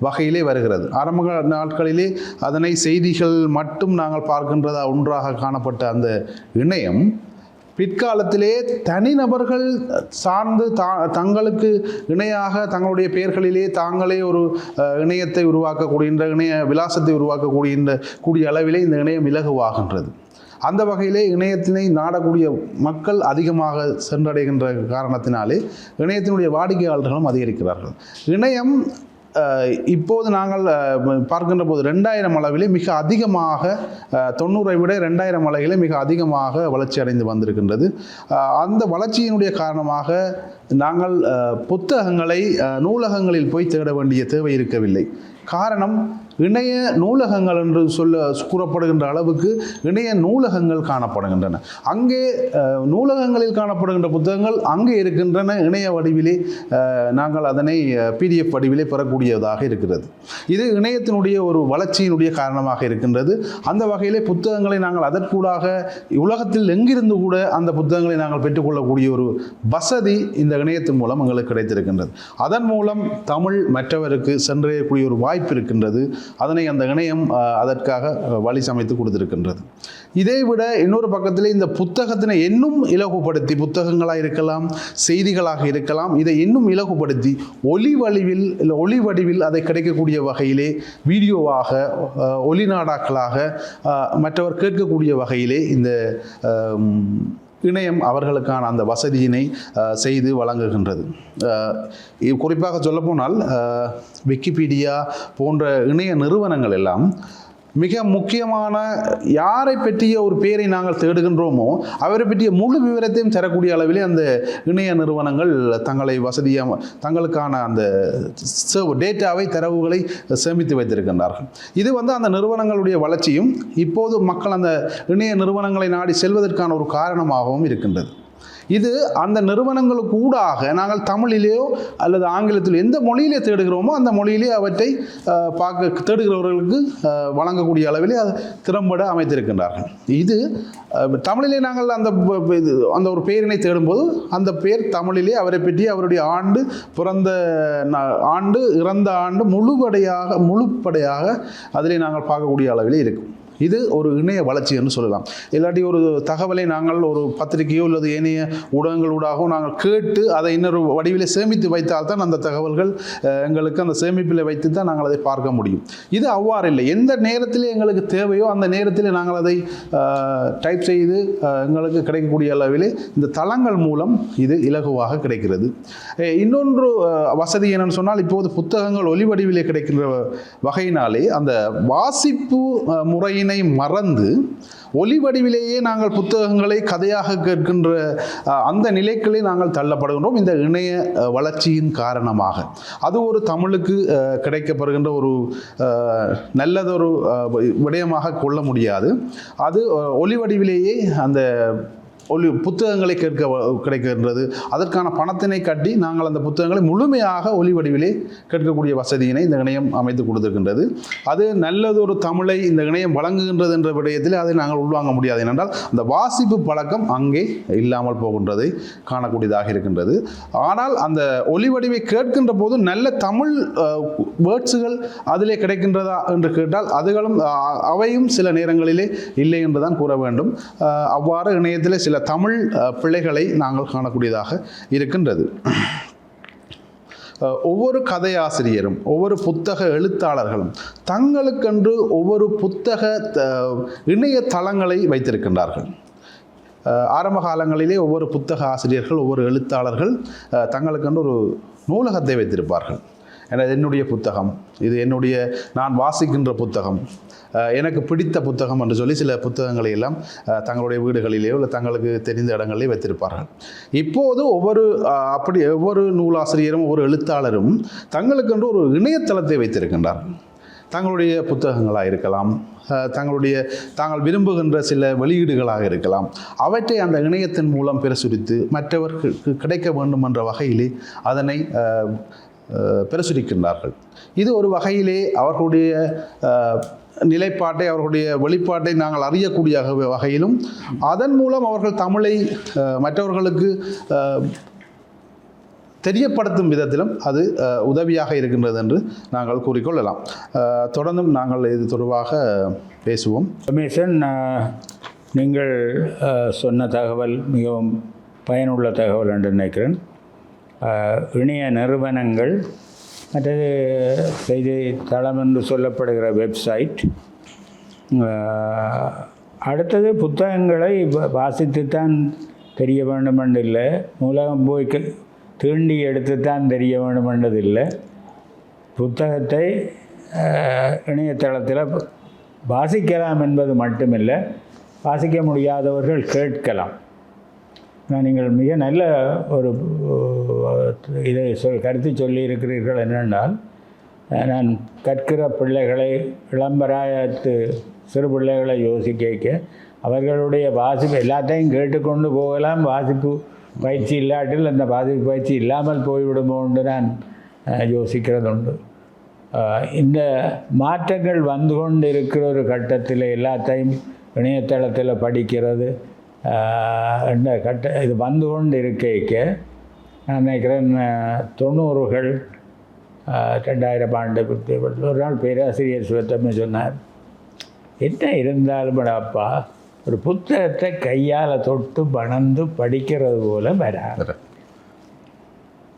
வகையிலே வருகிறது. ஆரம்ப நாட்களிலே அதனை செய்திகள் மட்டும் நாங்கள் பார்க்கின்றதா ஒன்றாக காணப்பட்ட அந்த இணையம் பிற்காலத்திலே தனிநபர்கள் சார்ந்து தங்களுக்கு இணையாக தங்களுடைய பெயர்களிலே தாங்களே ஒரு இணையத்தை உருவாக்கக்கூடிய இணைய விலாசத்தை உருவாக்கக்கூடிய அளவிலே இந்த இணையம் இலகுவாகின்றது. அந்த வகையிலே இணையத்தினை நாடக்கூடிய மக்கள் அதிகமாக சென்றடைகின்ற காரணத்தினாலே இணையத்தினுடைய வாடிக்கையாளர்களும் அதிகரிக்கிறார்கள். இணையம் இப்போது நாங்கள் பார்க்கின்ற போது 2000 அளவிலே மிக அதிகமாக 90 விட 2000 அளவிலே மிக அதிகமாக வளர்ச்சி அடைந்து வந்திருக்கின்றது. அந்த வளர்ச்சியினுடைய காரணமாக நாங்கள் புத்தகங்களை நூலகங்களில் போய் தேட வேண்டிய தேவை இருக்கவில்லை. காரணம், இணைய நூலகங்கள் என்று கூறப்படுகின்ற அளவுக்கு இணைய நூலகங்கள் காணப்படுகின்றன. அங்கே நூலகங்களில் காணப்படுகின்ற புத்தகங்கள் அங்கே இருக்கின்றன. இணைய வடிவிலே நாங்கள் அதனை PDF வடிவிலே பெறக்கூடியதாக இருக்கிறது. இது இணையத்தினுடைய ஒரு வளர்ச்சியினுடைய காரணமாக இருக்கின்றது. அந்த வகையிலே புத்தகங்களை நாங்கள் அதற்கூடாக உலகத்தில் எங்கிருந்து கூட அந்த புத்தகங்களை நாங்கள் பெற்றுக்கொள்ளக்கூடிய ஒரு வசதி இந்த இணையத்தின் மூலம் எங்களுக்கு கிடைத்திருக்கின்றது. அதன் மூலம் தமிழ் மற்றவருக்கு சென்றடையக்கூடிய ஒரு வாய்ப்பு இருக்கின்றது. அதனை அந்த இணையம் அதற்காக வழி சமைத்து கொடுத்திருக்கின்றது. இதை விட இன்னொரு பக்கத்தில் இந்த புத்தகத்தினை இன்னும் இலகுபடுத்தி, புத்தகங்களாக இருக்கலாம், செய்திகளாக இருக்கலாம், இதை இன்னும் இலகுபடுத்தி ஒலி வடிவில் அதை கிடைக்கக்கூடிய வகையிலே வீடியோவாக ஒலி நாடாக்களாக மற்றவர் கேட்கக்கூடிய வகையிலே இந்த இணையம் அவர்களுக்கான அந்த வசதியினை செய்து வழங்குகின்றது. குறிப்பாக சொல்லப்போனால் விக்கிபீடியா போன்ற இணைய நிறுவனங்கள் எல்லாம் மிக முக்கியமான யாரை பற்றிய ஒரு பெயரை நாங்கள் தேடுகின்றோமோ அவரை பற்றிய முழு விவரத்தையும் தரக்கூடிய அளவிலே அந்த இணைய நிறுவனங்கள் தங்களுக்கான அந்த டேட்டாவை தரவுகளை சேமித்து வைத்திருக்கின்றார்கள். இது அந்த நிறுவனங்களுடைய வளர்ச்சியும் இப்போது மக்கள் அந்த இணைய நிறுவனங்களை நாடி செல்வதற்கான ஒரு காரணமாகவும் இருக்கின்றது. இது அந்த நிறுவனங்களுக்கு ஊடாக நாங்கள் தமிழிலேயோ அல்லது ஆங்கிலத்திலோ எந்த மொழியிலே தேடுகிறோமோ அந்த மொழியிலே அவற்றை தேடுகிறவர்களுக்கு வழங்கக்கூடிய அளவிலே அது திறம்பட அமைத்திருக்கின்றார்கள். இது தமிழிலே நாங்கள் அந்த ஒரு பெயரினை தேடும்போது அந்த பெயர் தமிழிலே அவரை பற்றி அவருடைய ஆண்டு, பிறந்த ஆண்டு, இறந்த ஆண்டு முழுப்படையாக அதிலே நாங்கள் பார்க்கக்கூடிய அளவிலே இருக்கும். இது ஒரு இணைய வளர்ச்சி என்று சொல்லலாம். இல்லாட்டி ஒரு தகவலை நாங்கள் ஒரு பத்திரிகையோ அல்லது ஏனைய ஊடகங்களூடாகவும் நாங்கள் கேட்டு அதை இன்னொரு வடிவிலே சேமித்து வைத்தால்தான் அந்த தகவல்கள் எங்களுக்கு அந்த சேமிப்பில் வைத்து தான் நாங்கள் அதை பார்க்க முடியும். இது அவ்வாறு இல்லை. எந்த நேரத்தில் எங்களுக்கு தேவையோ அந்த நேரத்தில் நாங்கள் அதை டைப் செய்து எங்களுக்கு கிடைக்கக்கூடிய அளவிலே இந்த தளங்கள் மூலம் இது இலகுவாக கிடைக்கிறது. இன்னொன்று வசதி என்னன்னு சொன்னால், இப்போது புத்தகங்கள் ஒலி வடிவிலே கிடைக்கின்ற வகையினாலே அந்த வாசிப்பு முறையின் பழமையினை மறந்து ஒலி வடிவிலேயே நாங்கள் புத்தகங்களை கதையாக கேட்கின்ற அந்த நிலைகளே நாங்கள் தள்ளப்படுகின்றோம் இந்த இணைய வளர்ச்சியின் காரணமாக. அது ஒரு தமிழுக்கு கிடைக்கப்படுகின்ற ஒரு நல்லதொரு விடயமாக கொள்ள முடியாது. அது ஒலி வடிவிலேயே அந்த புத்தகங்களை கிடைக்கின்றது. அதற்கான பணத்தினை கட்டி நாங்கள் அந்த புத்தகங்களை முழுமையாக ஒலி வடிவிலே கேட்கக்கூடிய வசதியினை இந்த இணையம் அமைத்து கொடுத்திருக்கின்றது. அது நல்லதொரு தமிழை இந்த இணையம் வழங்குகின்றது என்ற விடயத்தில் அதை நாங்கள் உள்வாங்க முடியாது. ஏனென்றால் அந்த வாசிப்பு பழக்கம் அங்கே இல்லாமல் போகின்றதை காணக்கூடியதாக இருக்கின்றது. ஆனால் அந்த ஒலி வடிவை கேட்கின்ற போது நல்ல தமிழ் வேர்ட்ஸுகள் அதிலே கிடைக்கின்றதா என்று கேட்டால் அதுகளும் அவையும் சில நேரங்களிலே இல்லை என்றுதான் கூற வேண்டும். அவ்வாறு இணையத்தில் சில தமிழ் பிழைகளை நாங்கள் காணக்கூடியதாக இருக்கின்றது. ஒவ்வொரு கதையாசிரியரும் ஒவ்வொரு புத்தக எழுத்தாளர்களும் தங்களுக்கென்று ஒவ்வொரு புத்தக இணையதளங்களை வைத்திருக்கின்றார்கள். ஆரம்ப காலங்களிலே ஒவ்வொரு புத்தக ஆசிரியர்கள் ஒவ்வொரு எழுத்தாளர்கள் தங்களுக்கென்று ஒரு நூலகத்தை வைத்திருப்பார்கள். என்னுடைய புத்தகம், இது நான் வாசிக்கின்ற புத்தகம், எனக்கு பிடித்த புத்தகம் என்று சொல்லி சில புத்தகங்களை எல்லாம் தங்களுடைய வீடுகளிலேயோ இல்லை தங்களுக்கு தெரிந்த இடங்களிலே வைத்திருப்பார்கள். இப்போது ஒவ்வொரு நூலாசிரியரும் ஒவ்வொரு எழுத்தாளரும் தங்களுக்கென்று ஒரு இணையதளத்தை வைத்திருக்கின்றார்கள். தங்களுடைய புத்தகங்களாக இருக்கலாம், தாங்கள் விரும்புகின்ற சில வெளியீடுகளாக இருக்கலாம், அவற்றை அந்த இணையத்தின் மூலம் பிரசுரித்து மற்றவர்களுக்கு கிடைக்க வேண்டும் என்ற வகையிலே அதனை பிரசுரிக்கின்றார்கள். இது ஒரு வகையிலே அவர்களுடைய நிலைப்பாட்டை அவர்களுடைய வெளிப்பாட்டை நாங்கள் அறியக்கூடிய வகையிலும் அதன் மூலம் அவர்கள் தமிழை மற்றவர்களுக்கு தெரியப்படுத்தும் விதத்திலும் அது உதவியாக இருக்கின்றது என்று நாங்கள் கூறிக்கொள்ளலாம். தொடர்ந்தும் நாங்கள் இது தொடர்பாக பேசுவோம். ரமேசன், நீங்கள் சொன்ன தகவல் மிகவும் பயனுள்ள தகவல் என்று நினைக்கிறேன். இணைய நிறுவனங்கள் மற்றது செய்தித்தளம் என்று சொல்லப்படுகிற வெப்சைட், அடுத்தது புத்தகங்களை வாசித்துத்தான் தெரிய வேண்டுமென்று இல்லை, நூலகம் போய் தீண்டி எடுத்துத்தான் தெரிய வேண்டுமென்றது இல்லை. புத்தகத்தை இணையதளத்தில் வாசிக்கலாம் என்பது மட்டுமில்லை, வாசிக்க முடியாதவர்கள் கேட்கலாம். நீங்கள் மிக நல்ல ஒரு இதை கருத்து சொல்லியிருக்கிறீர்கள். என்னென்றால், நான் கற்கிற பிள்ளைகளை, இளம்பராயத்து சிறு பிள்ளைகளை யோசிக்க அவர்களுடைய வாசிப்பு எல்லாத்தையும் கேட்டுக்கொண்டு போகலாம். வாசிப்பு பயிற்சி இல்லாட்டில் அந்த வாசிப்பு பயிற்சி இல்லாமல் போய்விடுமோ என்று நான் யோசிக்கிறதுண்டு. இந்த மாற்றங்கள் வந்து கொண்டு இருக்கிற ஒரு கட்டத்தில் எல்லாத்தையும் இணையதளத்தில் படிக்கிறது இது வந்து கொண்டு இருக்க நான் நினைக்கிறேன் 90கள் 2000 ஆண்டு ஒரு நாள் பேராசிரியர் சிவத்தம்மை சொன்னார், என்ன இருந்தாலும் அப்பா ஒரு புத்தகத்தை கையால் தொட்டு பணந்து படிக்கிறது போல வராது.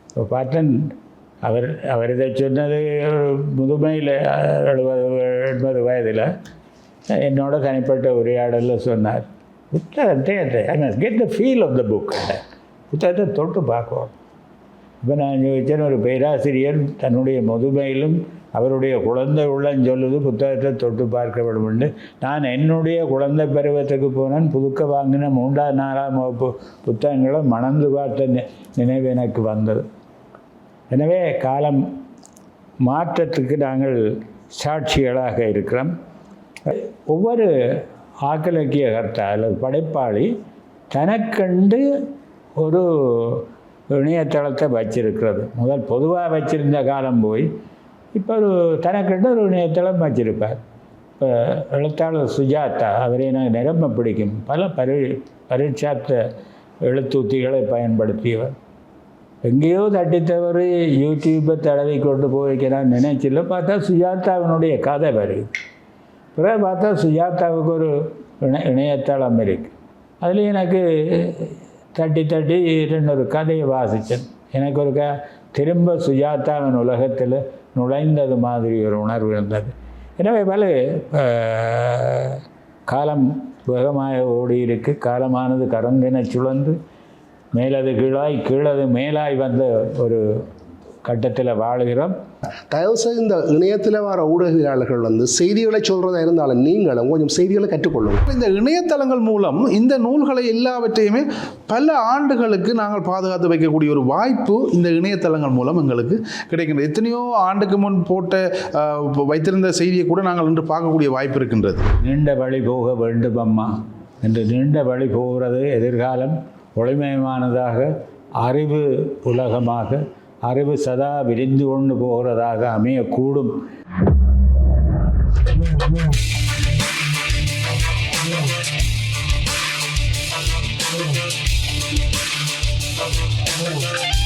இப்போ பார்த்தேன் அவர் இதை சொன்னது முதுமையில் 70 வயதில் என்னோட தனிப்பட்ட உரையாடலில் சொன்னார், புத்தகத்தை I must get the feel of the book, புத்தகத்தை தொட்டு பார்க்கணும். இப்போ நான் யோசித்தேன், ஒரு பேராசிரியர் தன்னுடைய முதுமையிலும் அவருடைய குழந்தை உள்ளன்னு சொல்லுது புத்தகத்தை தொட்டு பார்க்க வேண்டும். நான் என்னுடைய குழந்தை பருவத்துக்கு போனேன், புதுக்க வாங்கின 3ஆம் 4ஆம் வகுப்பு புத்தகங்களை மணந்து பார்த்த நினைவு எனக்கு வந்தது. எனவே காலம் மாற்றத்துக்கு நாங்கள் சாட்சிகளாக இருக்கிறோம். ஒவ்வொரு ஆக்கலக்கிய கர்த்தா அல்லது படைப்பாளி தனக்கண்டு ஒரு இணையதளத்தை வச்சிருக்கிறது. முதல் பொதுவாக வச்சிருந்த காலம் போய் இப்போ ஒரு தனக்கண்டு ஒரு இணையதளம் வச்சிருப்பார். இப்போ எழுத்தாளர் சுஜாதா, அவரை எனக்கு நிரம்ப பிடிக்கும். பல பரீட்சார்த்த எழுத்துத்திகளை பயன்படுத்தியவர். எங்கேயோ தட்டித்தவறு யூடியூப்பை தடவி கொண்டு போய்க்கிறான்னு நினைச்சில்ல, பார்த்தா சுஜாதாவினுடைய கதை வருது. பிறகு பார்த்தா சுஜாதாவுக்கு ஒரு இணையதளம் இருக்குது. அதில் எனக்கு தட்டி 2 கதையை வாசித்தேன். எனக்கு ஒரு திரும்ப சுஜாதாவின் உலகத்தில் நுழைந்தது மாதிரி ஒரு உணர்வு இருந்தது. எனவே பல காலம் வேகமாக ஓடி இருக்கு. காலமானது கரந்தின சுழந்து மேலது கீழாய் கீழது மேலாய் வந்த ஒரு கட்டத்தில் வாழுகிறோம். தயவுசெய்து இந்த இணையத்தில் வர ஊடகவியலாளர்கள் வந்து செய்திகளை சொல்கிறதா இருந்தாலும் நீங்களும் கொஞ்சம் செய்திகளை கற்றுக்கொள்ளும். இந்த இணையதளங்கள் மூலம் இந்த நூல்களை எல்லாவற்றையுமே பல ஆண்டுகளுக்கு நாங்கள் பாதுகாத்து வைக்கக்கூடிய ஒரு வாய்ப்பு இந்த இணையதளங்கள் மூலம் எங்களுக்கு கிடைக்கின்றது. எத்தனையோ ஆண்டுக்கு முன் வைத்திருந்த செய்தியை கூட நாங்கள் இன்று பார்க்கக்கூடிய வாய்ப்பு இருக்கின்றது. நீண்ட வழி போக வேண்டும் அம்மா என்று நீண்ட வழி போகிறது எதிர்காலம் ஒளிமயமானதாக, அறிவு உலகமாக, அறிவு சதா விரிந்து கொண்டு போகிறதாக அமையக்கூடும். Oh.